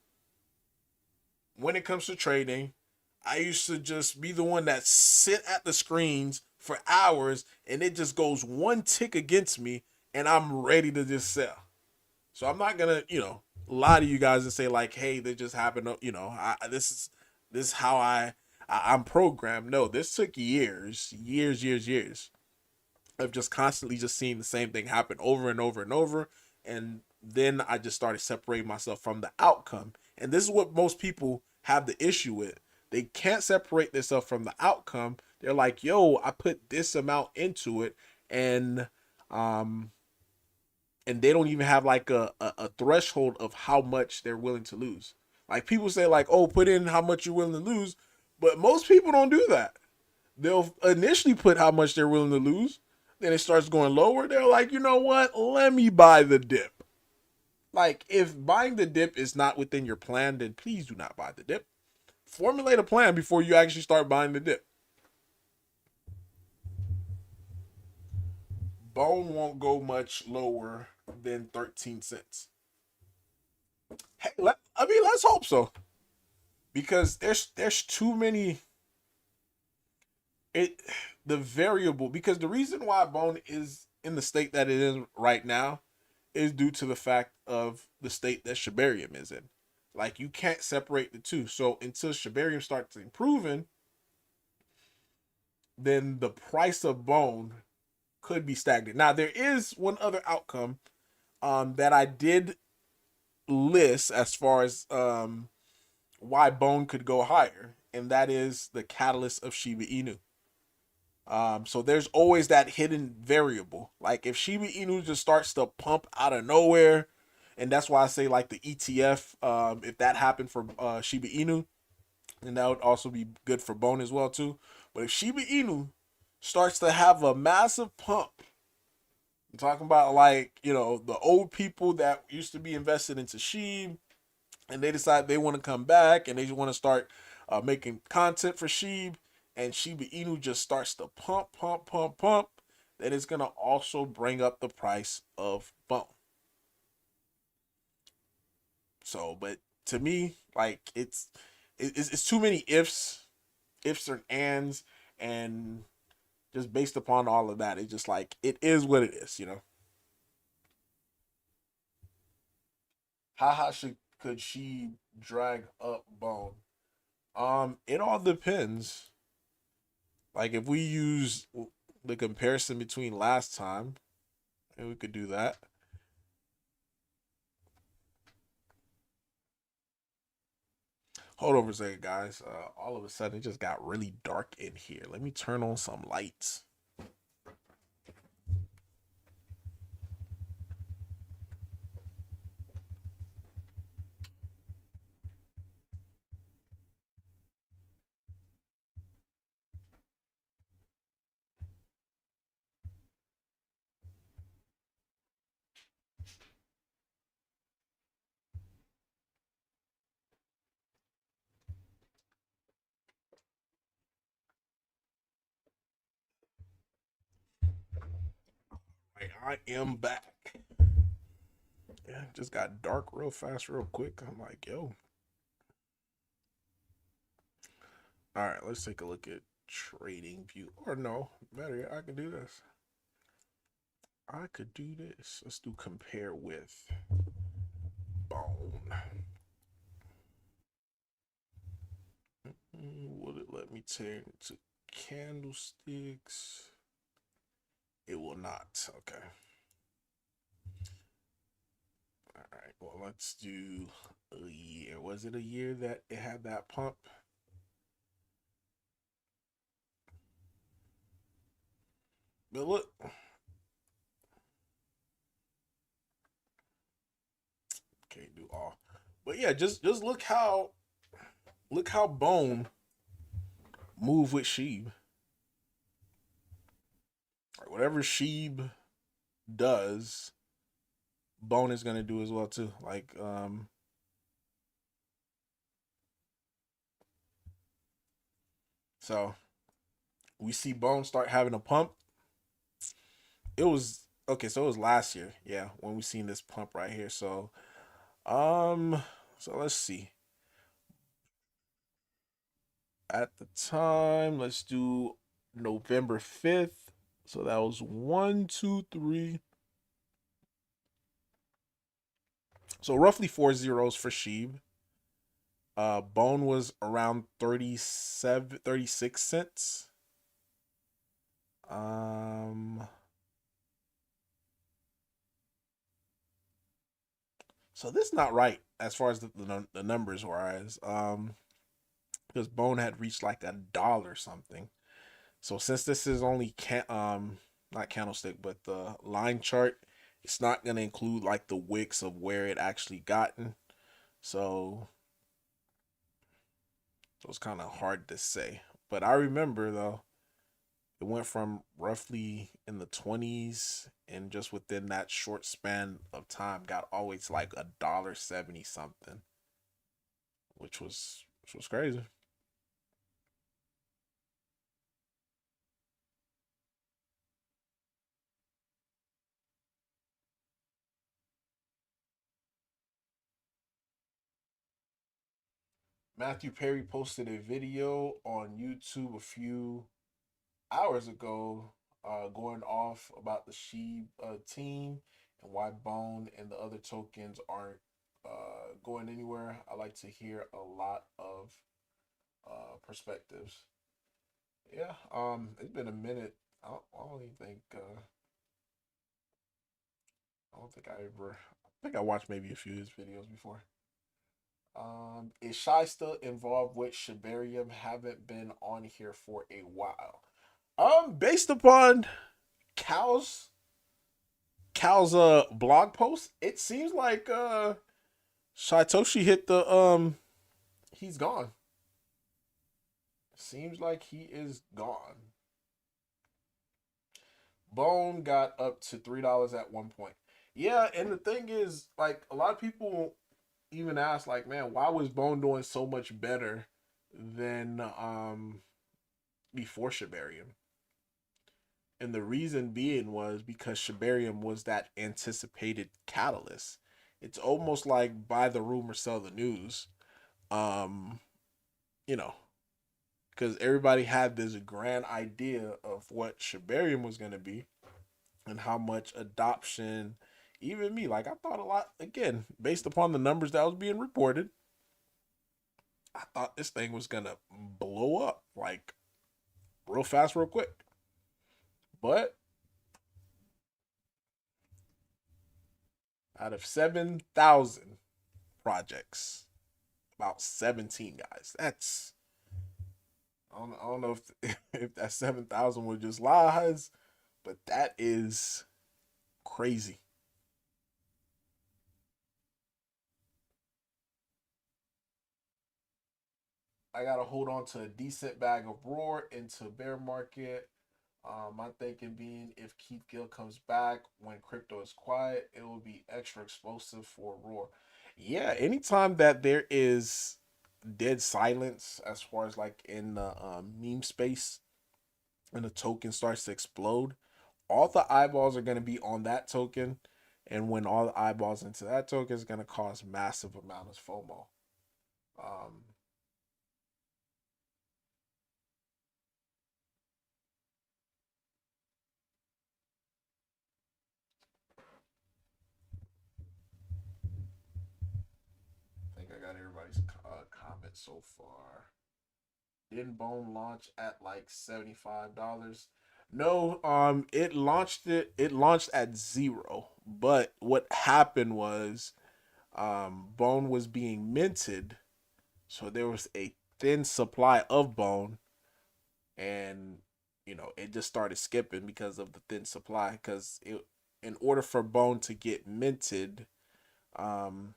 when it comes to trading. I used to just be the one that sit at the screens for hours and it just goes one tick against me and I'm ready to just sell. So I'm not gonna, lie to you guys and say like, hey, that just happened. This is how I'm programmed. No, this took years, years, years, years of just constantly just seeing the same thing happen over and over and over. And then I just started separating myself from the outcome. And this is what most people have the issue with. They can't separate themselves from the outcome. They're like, yo, I put this amount into it, and um and they don't even have like a threshold of how much they're willing to lose. Like people say like, oh, put in how much you're willing to lose, but most people don't do that. They'll initially put how much they're willing to lose. Then it starts going lower. They're like, you know what? Let me buy the dip. Like, if buying the dip is not within your plan, then please do not buy the dip. Formulate a plan before you actually start buying the dip. Bone won't go much lower than 13 cents. Hey, let's hope so. Because there's too many it the variable, because the reason why Bone is in the state that it is right now is due to the fact of the state that Shibarium is in. Like you can't separate the two. So until Shibarium starts improving, then the price of Bone could be stagnant. Now there is one other outcome that I did list as far as why Bone could go higher, and that is the catalyst of Shiba Inu. So there's always that hidden variable. Like if Shiba Inu just starts to pump out of nowhere, and that's why I say like the ETF, if that happened for Shiba Inu, then that would also be good for Bone as well too. But if Shiba Inu starts to have a massive pump, I'm talking about like the old people that used to be invested into Shiba, and they decide they want to come back and they want to start making content for Sheeb, and Shiba Inu just starts to pump, pump, pump, pump, then it's gonna also bring up the price of Bone. So, but to me, like it's too many ifs and ands, and just based upon all of that, it's just like it is what it is. How could she drag up Bone? It all depends. Like if we use the comparison between last time, and we could do that. Hold on for a second, guys. All of a sudden, it just got really dark in here. Let me turn on some lights. Right, I am back. Yeah, it just got dark real fast, real quick. I'm like, yo. All right, let's take a look at trading view. Or no, better yet, I can do this. I could do this. Let's do compare with Bone. Will it let me turn to candlesticks? It will not. Okay. All right. Well, let's do a year. Was it a year that it had that pump? But look, can't do all. But yeah, just look how Bone move with Sheeb. Like, whatever Sheeb does, Bone is gonna do as well too. So we see Bone start having a pump. It was okay, so it was last year, yeah, when we seen this pump right here. Um, so let's see. At the time, let's do November 5th. So that was one, two, three. So roughly four zeros for Sheeb. Bone was around 37, 36 cents. Um, so this is not right as far as the numbers wise. Because Bone had reached like $1 something. So since this is only not candlestick, but the line chart, it's not gonna include like the wicks of where it actually gotten. So it was kind of hard to say. But I remember though, it went from roughly in the 20s and just within that short span of time got always like $1.70 something, which was crazy. Matthew Perry posted a video on YouTube a few hours ago, going off about the Sheeb team and why Bone and the other tokens aren't going anywhere. I like to hear a lot of perspectives. Yeah, it's been a minute. I don't even think I think I watched maybe a few of his videos before. Is Shy still involved with Shibarium? Haven't been on here for a while. Based upon Cal's blog post, it seems like Saitoshi hit the he's gone. Seems like he is gone. Bone got up to $3 at one point. Yeah, and the thing is, like, a lot of people even ask, like, man, why was Bone doing so much better than before Shibarium? And the reason being was because Shibarium was that anticipated catalyst. It's almost like buy the rumor, sell the news. Um, you know, because everybody had this grand idea of what Shibarium was going to be and how much adoption, even me, like I thought a lot, again, based upon the numbers that was being reported, I thought this thing was going to blow up like real fast, real quick. But out of 7,000 projects, about 17 guys. I don't know if if that 7,000 were just lies, but that is crazy. I gotta hold on to a decent bag of Roar into bear market. My thinking being if Keith Gill comes back when crypto is quiet, it will be extra explosive for Roar. Yeah, anytime that there is dead silence as far as like in the meme space and the token starts to explode, all the eyeballs are going to be on that token. And when all the eyeballs into that token is going to cause massive amount of FOMO. Um, I think I got everybody's comments so far. Didn't Bone launch at like $75? No, it launched at zero. But what happened was Bone was being minted, so there was a thin supply of Bone, and it just started skipping because of the thin supply. Because in order for Bone to get minted, um,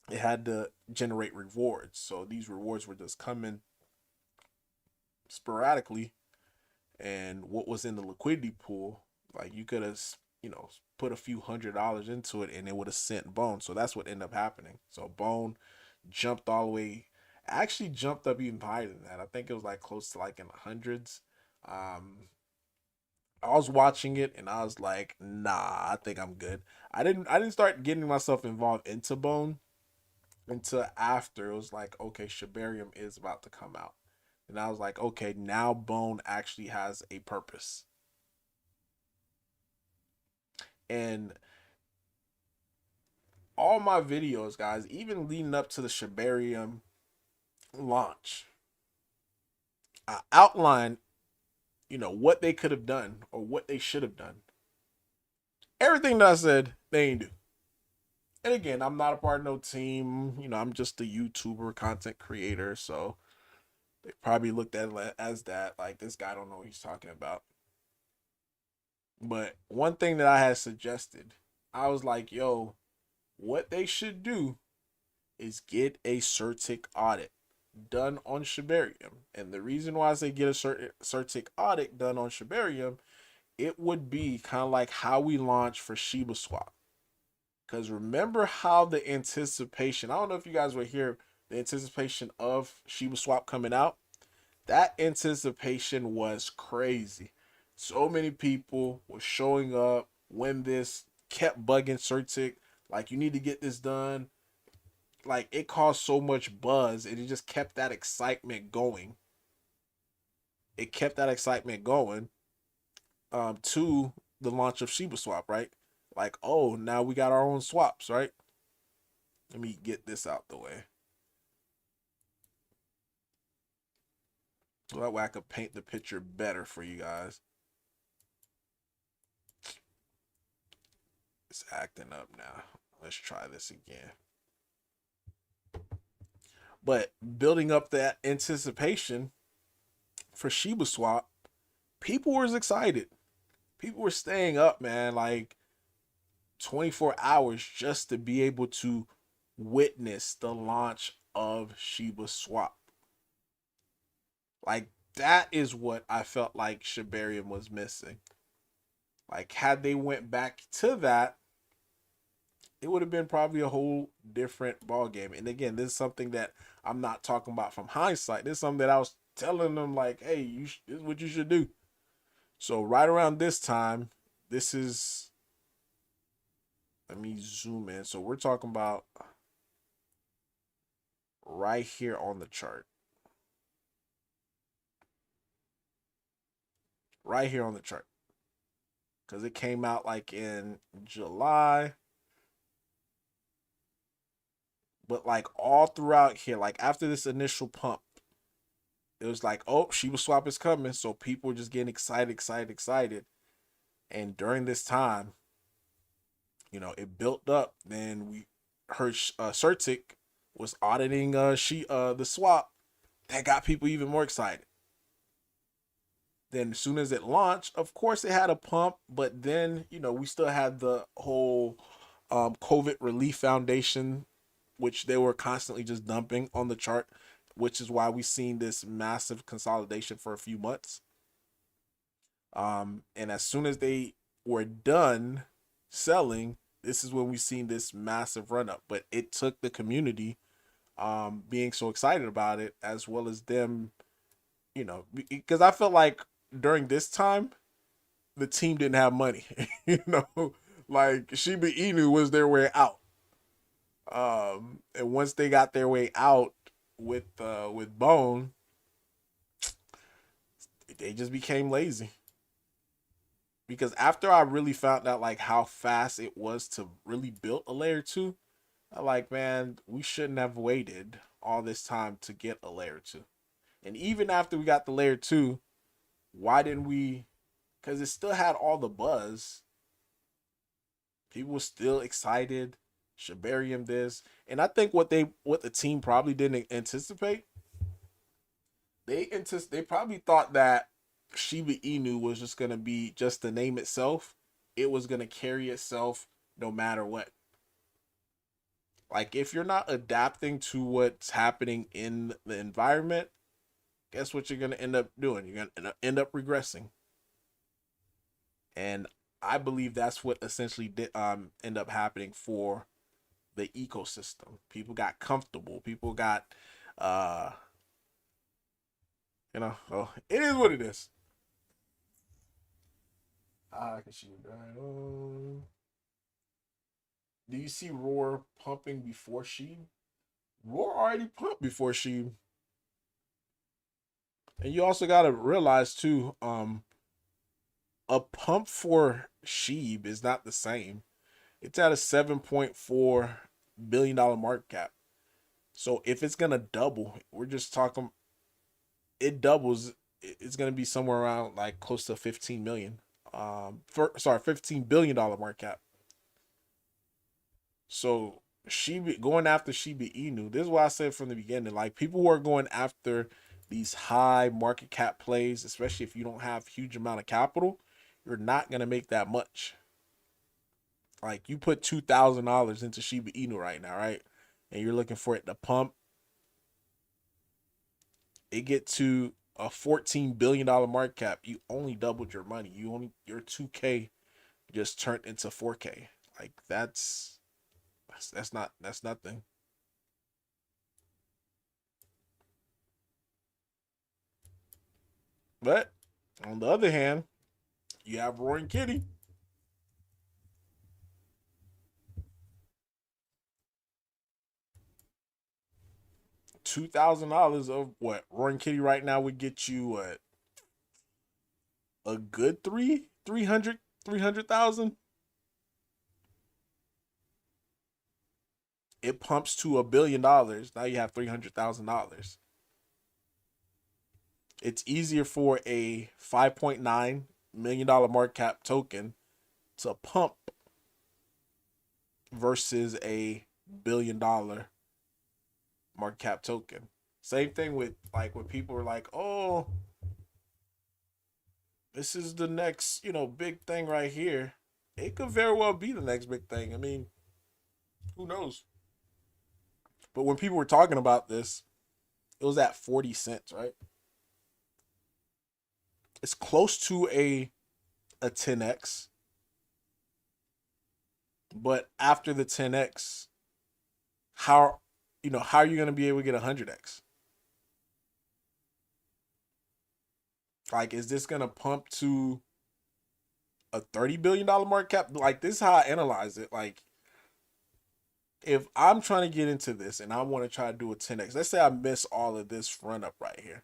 it had to generate rewards. So these rewards were just coming sporadically and what was in the liquidity pool, like you could have, you know, put a few $100 into it and it would have sent Bone. So that's what ended up happening. So Bone jumped all the way, actually jumped up even higher than that. I think it was like close to like in the hundreds. Um, I was watching it and I was like, nah, I think I'm good. I didn't start getting myself involved into Bone until after it was like, okay, Shibarium is about to come out. And I was like, okay, now Bone actually has a purpose. And all my videos, guys, even leading up to the Shibarium launch, I outlined, you know, what they could have done or what they should have done. Everything that I said, they ain't do. And again, I'm not a part of no team. You know, I'm just a YouTuber, content creator. So they probably looked at it as that. Like, this guy don't know what he's talking about. But one thing that I had suggested, I was like, yo, what they should do is get a CerTic audit done on Shibarium. And the reason why I say get a CerTic audit done on Shibarium, it would be kind of like how we launched for Shiba Swap. Because remember how the anticipation, I don't know if you guys were here, the anticipation of Shiba Swap coming out, that anticipation was crazy. So many people were showing up when this kept bugging CerTic, like, you need to get this done. Like, it caused so much buzz and it just kept that excitement going. It kept that excitement going to the launch of Shiba Swap, right? Like, oh, now we got our own swaps, right? Let me get this out the way. So that way I could paint the picture better for you guys. It's acting up now. Let's try this again. But building up that anticipation for Shiba Swap, people were excited. People were staying up, man, like 24 hours just to be able to witness the launch of Shiba Swap. Like, that is what I felt like Shibarium was missing. Like, had they went back to that, it would have been probably a whole different ball game. And again, this is something that I'm not talking about from hindsight. This is something that I was telling them, like, hey, this is what you should do. So right around this time, this is, let me zoom in. So we're talking about right here on the chart. Right here on the chart. Because it came out like in July. But like all throughout here, like after this initial pump, it was like, oh, Shiba Swap is coming. So people were just getting excited. And during this time, you know, it built up. Then we heard CerTic was auditing the swap. That got people even more excited. Then as soon as it launched, of course it had a pump, but then, you know, we still had the whole COVID Relief Foundation, which they were constantly just dumping on the chart, which is why we've seen this massive consolidation for a few months. And as soon as they were done selling, this is when we seen this massive run up. But it took the community being so excited about it, as well as them, you know, because I felt like during this time, the team didn't have money. You know, like Shiba Inu was their way out. And once they got their way out with Bone, they just became lazy. Because after I really found out like how fast it was to really build a layer two, I like, man, we shouldn't have waited all this time to get a layer two. And even after we got the layer two, why didn't we? Because it still had all the buzz. People were still excited. Shibarium this, and I think what the team probably didn't anticipate. They probably thought that Shiba Inu was just gonna be just the name itself. It was gonna carry itself no matter what. Like, if you're not adapting to what's happening in the environment, guess what you're gonna end up doing? You're gonna end up regressing, and I believe that's what essentially did end up happening for the ecosystem. People got comfortable. People got uh oh, it is what it is. I can shoot right. Do you see Roar pumping before she? Roar already pumped before she. And you also gotta realize too, a pump for Sheeb is not the same. It's at a $7.4 billion market cap. So if it's gonna double, we're just talking it doubles, it's gonna be somewhere around like close to 15 million. $15 billion market cap. So Shiba going after Shiba Inu. This is why I said from the beginning, like people who are going after these high market cap plays, especially if you don't have huge amount of capital, you're not gonna make that much. Like you put $2,000 into Shiba Inu right now, right? And you're looking for it to pump. It get to a $14 billion market cap. You only doubled your money. Your 2K just turned into 4K. Like that's nothing. But on the other hand, you have Roaring Kitty. $2,000 of what Roaring Kitty right now would get you what a good 300,000. It pumps to $1 billion. Now you have $300,000. It's easier for a $5.9 million market cap token to pump versus a $1 billion market cap token. Same thing with like when people are like, "Oh, this is the next, big thing right here." It could very well be the next big thing. I mean, who knows? But when people were talking about this, it was at 40 cents, right? It's close to a 10x, but after the 10x, how how are you going to be able to get 100x? Like, is this going to pump to a $30 billion market cap? Like, this is how I analyze it. Like, if I'm trying to get into this and I want to try to do a 10x, let's say I miss all of this run up right here.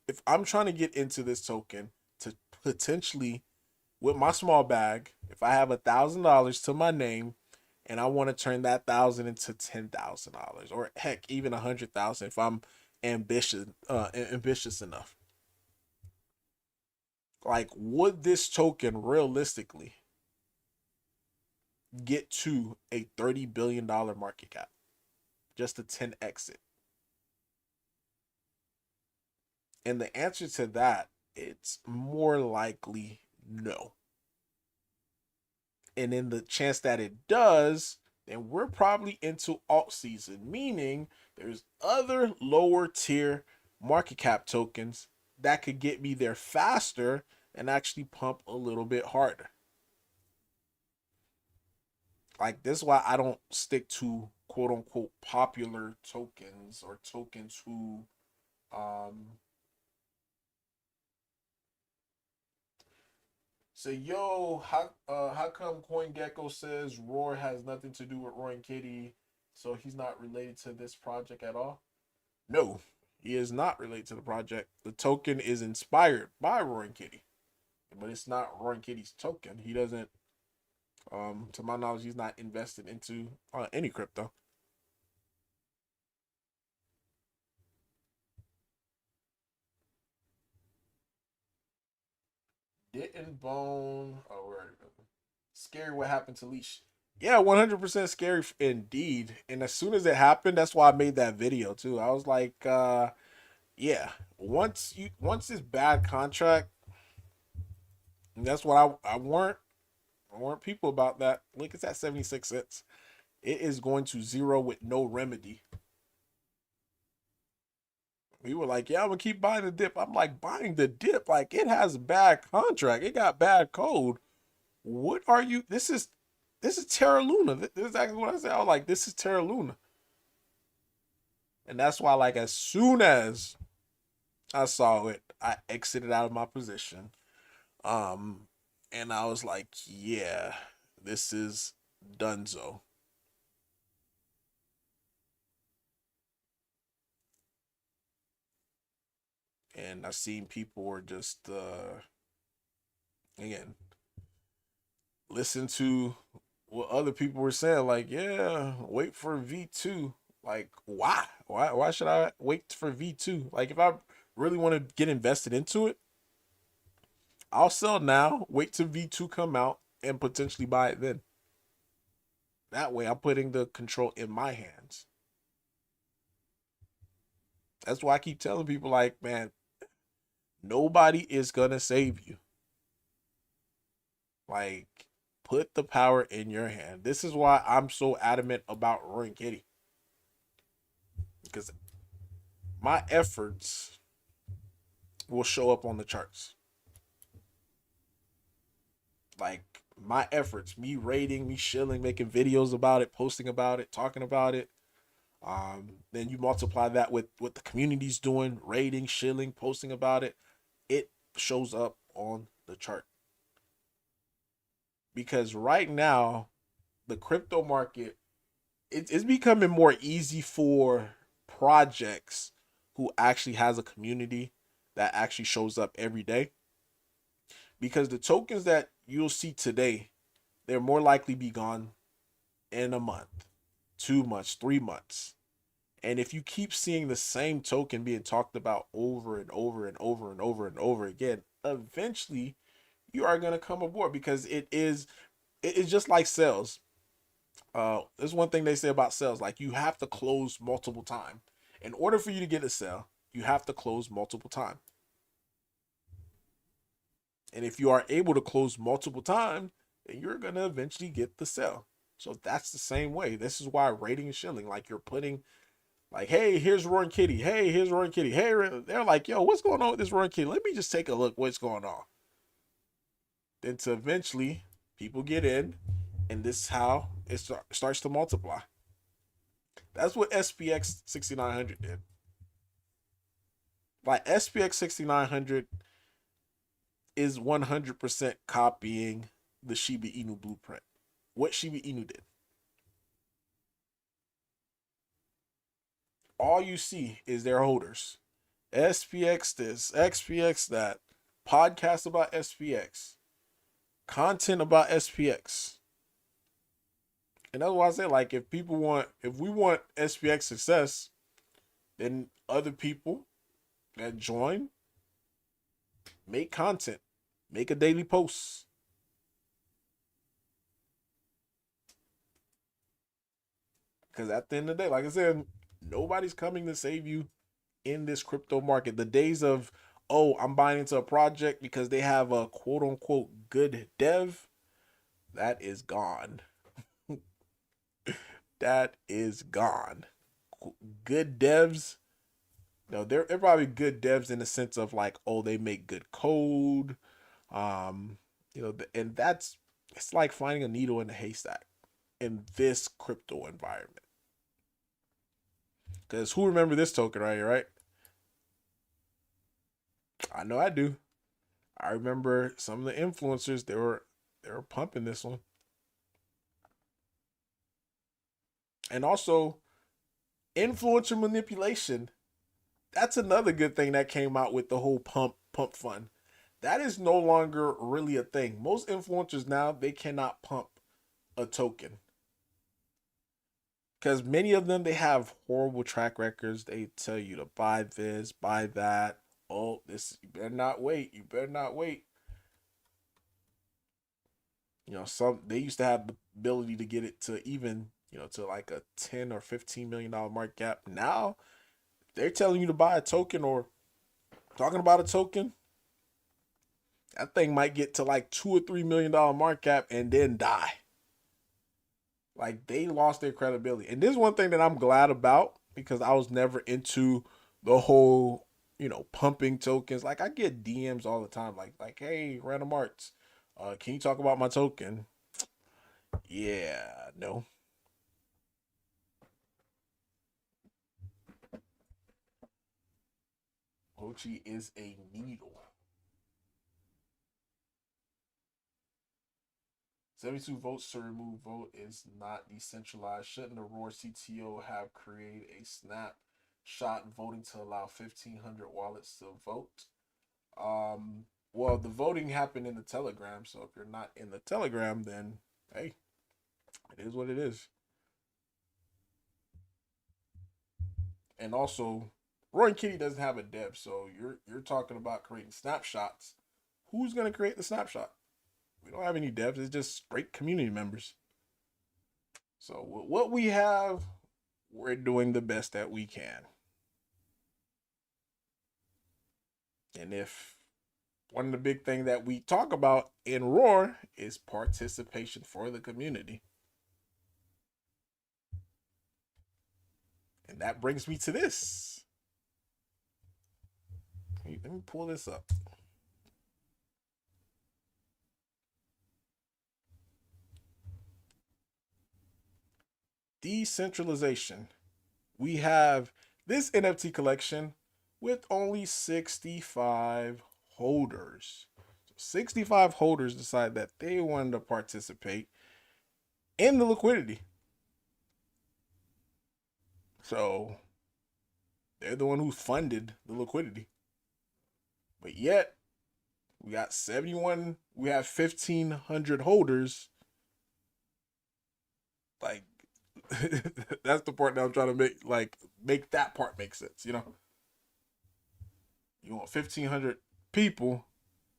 If I'm trying to get into this token to potentially, with my small bag, if I have $1,000 to my name and I want to turn that thousand into $10,000, or heck, even 100,000 if I'm ambitious enough. Like, would this token realistically get to a $30 billion market cap? Just a 10 exit. And the answer to that, it's more likely no. And in the chance that it does, then we're probably into alt season, meaning there's other lower tier market cap tokens that could get me there faster and actually pump a little bit harder. Like this is why I don't stick to quote unquote popular tokens or tokens who um say, yo, how come CoinGecko says Roar has nothing to do with Roaring Kitty, so he's not related to this project at all? No, he is not related to the project. The token is inspired by Roaring Kitty, but it's not Roaring Kitty's token. He doesn't, to my knowledge, he's not invested into any crypto. Didn't Bone? Oh, where? Scary what happened to Leash. Yeah, 100% scary indeed. And as soon as it happened, that's why I made that video too. I was like, yeah, once this bad contract, and that's what I warned people about that. Look, it's at 76 cents. It is going to zero with no remedy. We were like, yeah, I'm gonna keep buying the dip. I'm like, buying the dip, like it has bad contract, it got bad code. What are you? This is Terra Luna. This is exactly what I said. I was like, this is Terra Luna, and that's why, like, as soon as I saw it, I exited out of my position. Um, and I was like, yeah, this is Dunzo. And I seen people were just again listen to what other people were saying. Like, yeah, wait for V2. Like, why? Why should I wait for V2? Like, if I really want to get invested into it, I'll sell now, wait till V2 come out, and potentially buy it then. That way, I'm putting the control in my hands. That's why I keep telling people, like, man, nobody is gonna save you. Like, put the power in your hand. This is why I'm so adamant about Roaring Kitty, because my efforts will show up on the charts. Like, my efforts, me rating, me shilling, making videos about it, posting about it, talking about it. Then you multiply that with what the community's doing, rating, shilling, posting about it. It shows up on the chart. Because right now, the crypto market, it's becoming more easy for projects who actually has a community that actually shows up every day. Because the tokens that you'll see today, they're more likely be gone in a month, 2 months, 3 months. And if you keep seeing the same token being talked about over and over and over and over and over again, eventually you are going to come aboard, because it's just like sales. There's one thing they say about sales, like you have to close multiple times. In order for you to get a sale, you have to close multiple times. And if you are able to close multiple times, then you're going to eventually get the sale. So that's the same way. This is why rating and shilling, like you're putting, like, hey, here's Roaring Kitty. Hey, here's Roaring Kitty. Hey, they're like, yo, what's going on with this Roaring Kitty? Let me just take a look what's going on. Then to eventually people get in, and this is how it starts to multiply. That's what SPX 6900 did. Like, SPX 6900 is 100% copying the Shiba Inu blueprint. What Shiba Inu did. All you see is their holders. SPX this, XPX that, podcast about SPX, content about SPX. And that's why I say, like, if we want SPX success, then other people that join, make content, make a daily post. Because at the end of the day, like I said, nobody's coming to save you in this crypto market. The days of, oh, I'm buying into a project because they have a quote unquote good dev, that is gone. That is gone. Good devs, no, they're probably good devs in the sense of, like, oh, they make good code. Um, and that's, it's like finding a needle in a haystack in this crypto environment. Because who remember this token right here, right? I know I do. I remember some of the influencers, they were pumping this one. And also influencer manipulation. That's another good thing that came out with the whole pump fund. That is no longer really a thing. Most influencers now, they cannot pump a token, because many of them, they have horrible track records. They tell you to buy this, buy that. Oh, this, you better not wait. You better not wait. Some, they used to have the ability to get it to even, to like a 10 or $15 million market cap. Now they're telling you to buy a token, or talking about a token. That thing might get to like $2 or $3 million market cap and then die. Like, they lost their credibility. And this is one thing that I'm glad about, because I was never into the whole, pumping tokens. Like I get DMs all the time, like, hey, Random Arts, can you talk about my token? Yeah, no. Ochi is a needle. 72 votes to remove vote is not decentralized. Shouldn't the Roar CTO have created a snapshot voting to allow 1,500 wallets to vote? Well, the voting happened in the Telegram, so if you're not in the Telegram, then hey, it is what it is. And also, Roy and Kitty doesn't have a dev, so you're talking about creating snapshots. Who's gonna create the snapshot? We don't have any devs. It's just straight community members. So what we have, we're doing the best that we can. And if one of the big things that we talk about in Roar is participation for the community. And that brings me to this. Let me pull this up. Decentralization. We have this NFT collection with only 65 holders. So 65 holders decide that they wanted to participate in the liquidity. So they're the one who funded the liquidity. But yet, we got 71, we have 1,500 holders. Like, that's the part that I'm trying to make that part make sense, you know? You want 1,500 people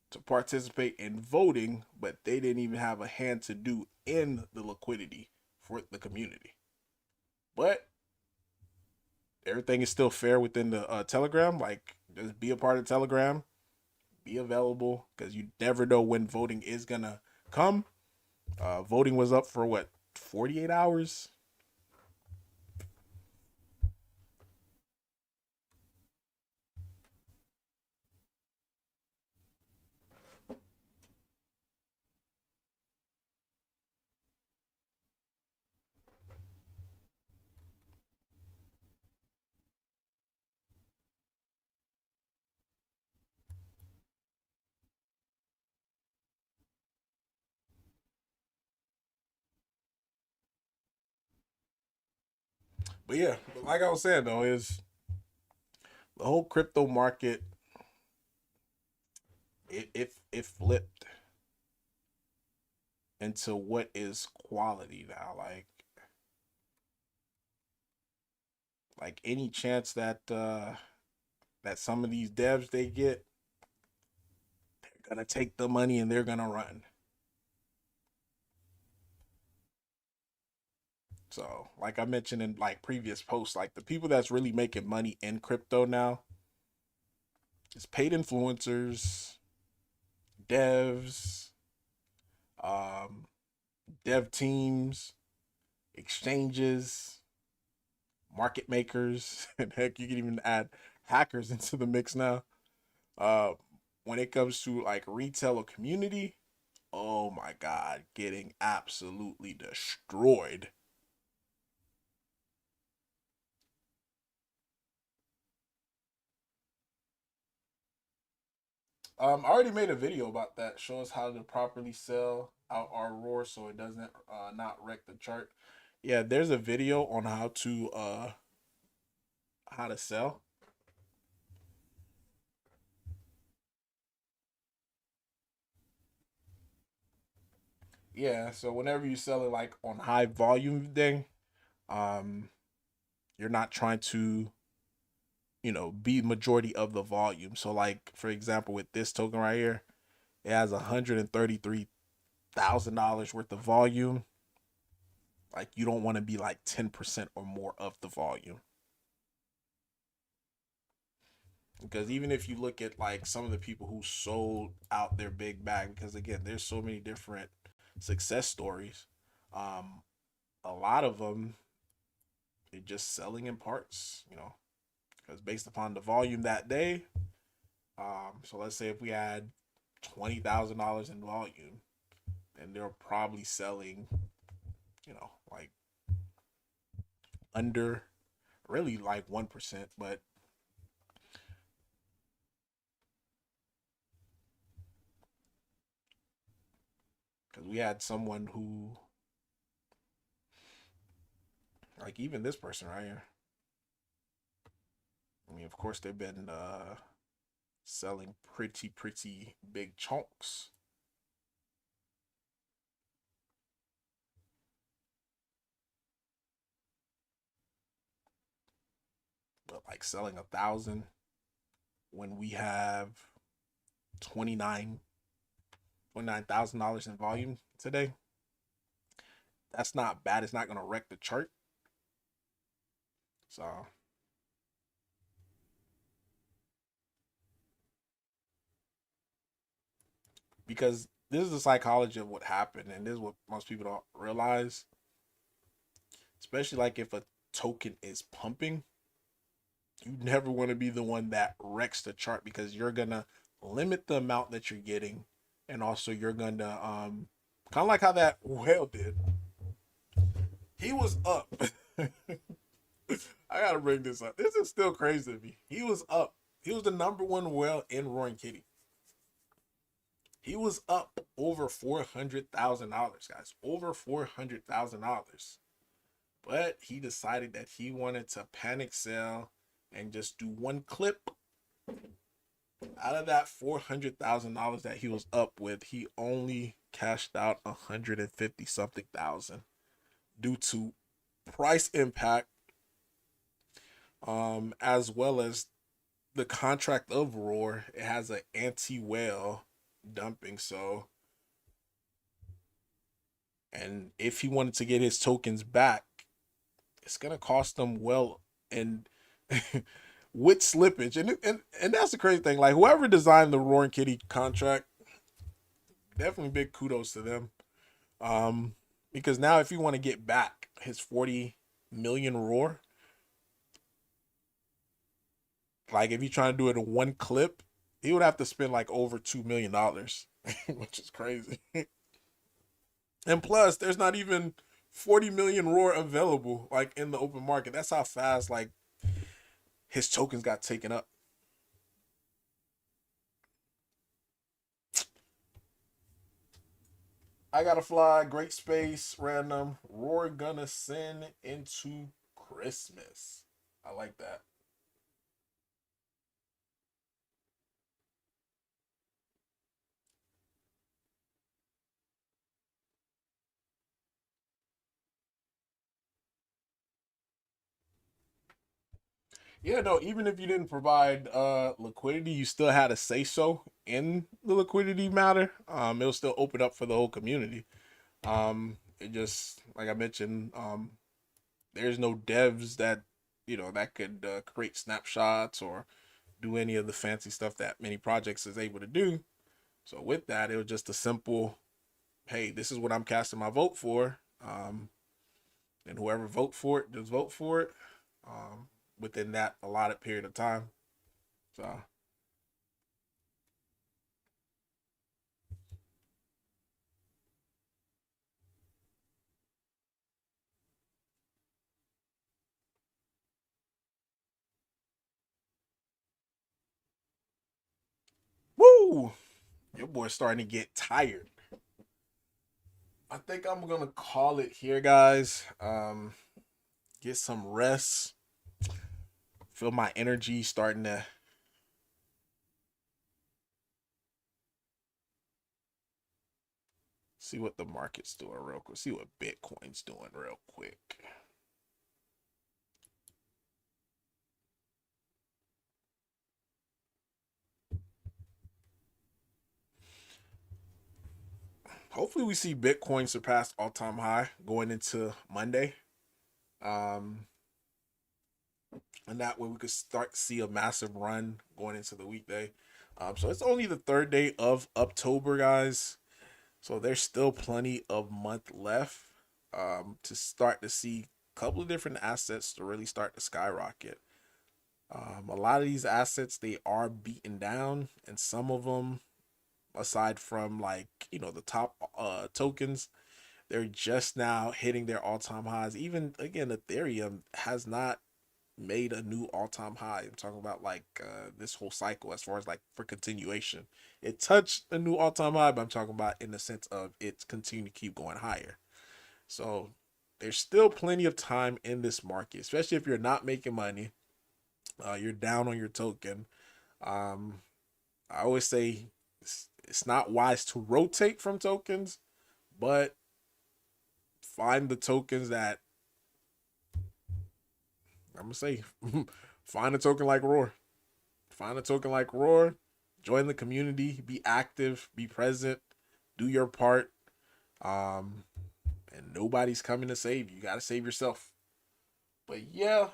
to participate in voting, but they didn't even have a hand to do in the liquidity for the community. But everything is still fair within the Telegram. Like, just be a part of Telegram, be available, because you never know when voting is gonna come. Voting was up for what, 48 hours? But yeah, like I was saying though, is the whole crypto market, it flipped into what is quality now. Like any chance that some of these devs they get, they're gonna take the money and they're gonna run. So, like I mentioned in like previous posts, like the people that's really making money in crypto now is paid influencers, devs, um, dev teams, exchanges, market makers, and heck, you can even add hackers into the mix now. Uh, when it comes to like retail or community, oh my god, getting absolutely destroyed. I already made a video about that. Show us how to properly sell out our roar so it doesn't not wreck the chart. Yeah, there's a video on how to sell. Yeah, so whenever you sell it like on high volume thing, um, you're not trying to be majority of the volume. So like for example, with this token right here, it has $133,000 worth of volume. Like you don't want to be like 10% or more of the volume. Because even if you look at like some of the people who sold out their big bag, because again, there's so many different success stories. Um, a lot of them they're just selling in parts, because based upon the volume that day, so let's say if we had $20,000 in volume, and they're probably selling, like under really like 1%, but because we had someone who, like even this person right here, I mean, of course, they've been selling pretty big chunks, but like selling 1,000 when we have 29 $29,000 in volume today. That's not bad. It's not gonna wreck the chart. So because this is the psychology of what happened, and this is what most people don't realize, especially like if a token is pumping, you never want to be the one that wrecks the chart because you're gonna limit the amount that you're getting, and also you're gonna kind of like how that whale did. He was up. I gotta bring this up. This is still crazy to me. He was up. He was the number one whale in Roaring Kitty. He was up over $400,000, guys. Over $400,000. But he decided that he wanted to panic sell and just do one clip. Out of that $400,000 that he was up with, he only cashed out 150 something thousand due to price impact, as well as the contract of Roar. It has an anti whale dumping, so and if he wanted to get his tokens back, it's gonna cost him well, and with slippage, and that's the crazy thing. Like whoever designed the Roaring Kitty contract, definitely big kudos to them. Um, because now if you want to get back his 40 million roar, like if you're trying to do it in one clip, he would have to spend like over $2 million, which is crazy. And plus, there's not even 40 million roar available like in the open market. That's how fast like his tokens got taken up. I gotta fly. Great space. Random. Roar gonna send into Christmas. I like that. Yeah, no, even if you didn't provide liquidity, you still had a say so in the liquidity matter. It'll still open up for the whole community. It just like I mentioned, there's no devs that that could create snapshots or do any of the fancy stuff that many projects is able to do. So with that, it was just a simple, hey, this is what I'm casting my vote for. And whoever vote for it, just vote for it. Um, Within that allotted period of time. So, woo! Your boy's starting to get tired. I think I'm gonna call it here, guys. Get some rest. Feel my energy starting to see what the market's doing real quick. See what Bitcoin's doing real quick. Hopefully, we see Bitcoin surpass all-time high going into Monday. Um, and that way we could start to see a massive run going into the weekday. So it's only the third day of Uptober, guys. So there's still plenty of month left to start to see a couple of different assets to really start to skyrocket. A lot of these assets they are beaten down, and some of them, aside from like the top tokens, they're just now hitting their all time highs. Even again, Ethereum has not made a new all time high. I'm talking about like this whole cycle as far as like for continuation. It touched a new all time high, but I'm talking about in the sense of it's continuing to keep going higher. So there's still plenty of time in this market, especially if you're not making money. You're down on your token. Um, I always say it's not wise to rotate from tokens, but find the tokens that I'm gonna say find a token like Roar. Find a token like Roar. Join the community. Be active. Be present. Do your part. Um, and nobody's coming to save you. You gotta save yourself. But yeah,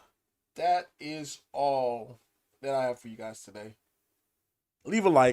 that is all that I have for you guys today. Leave a like.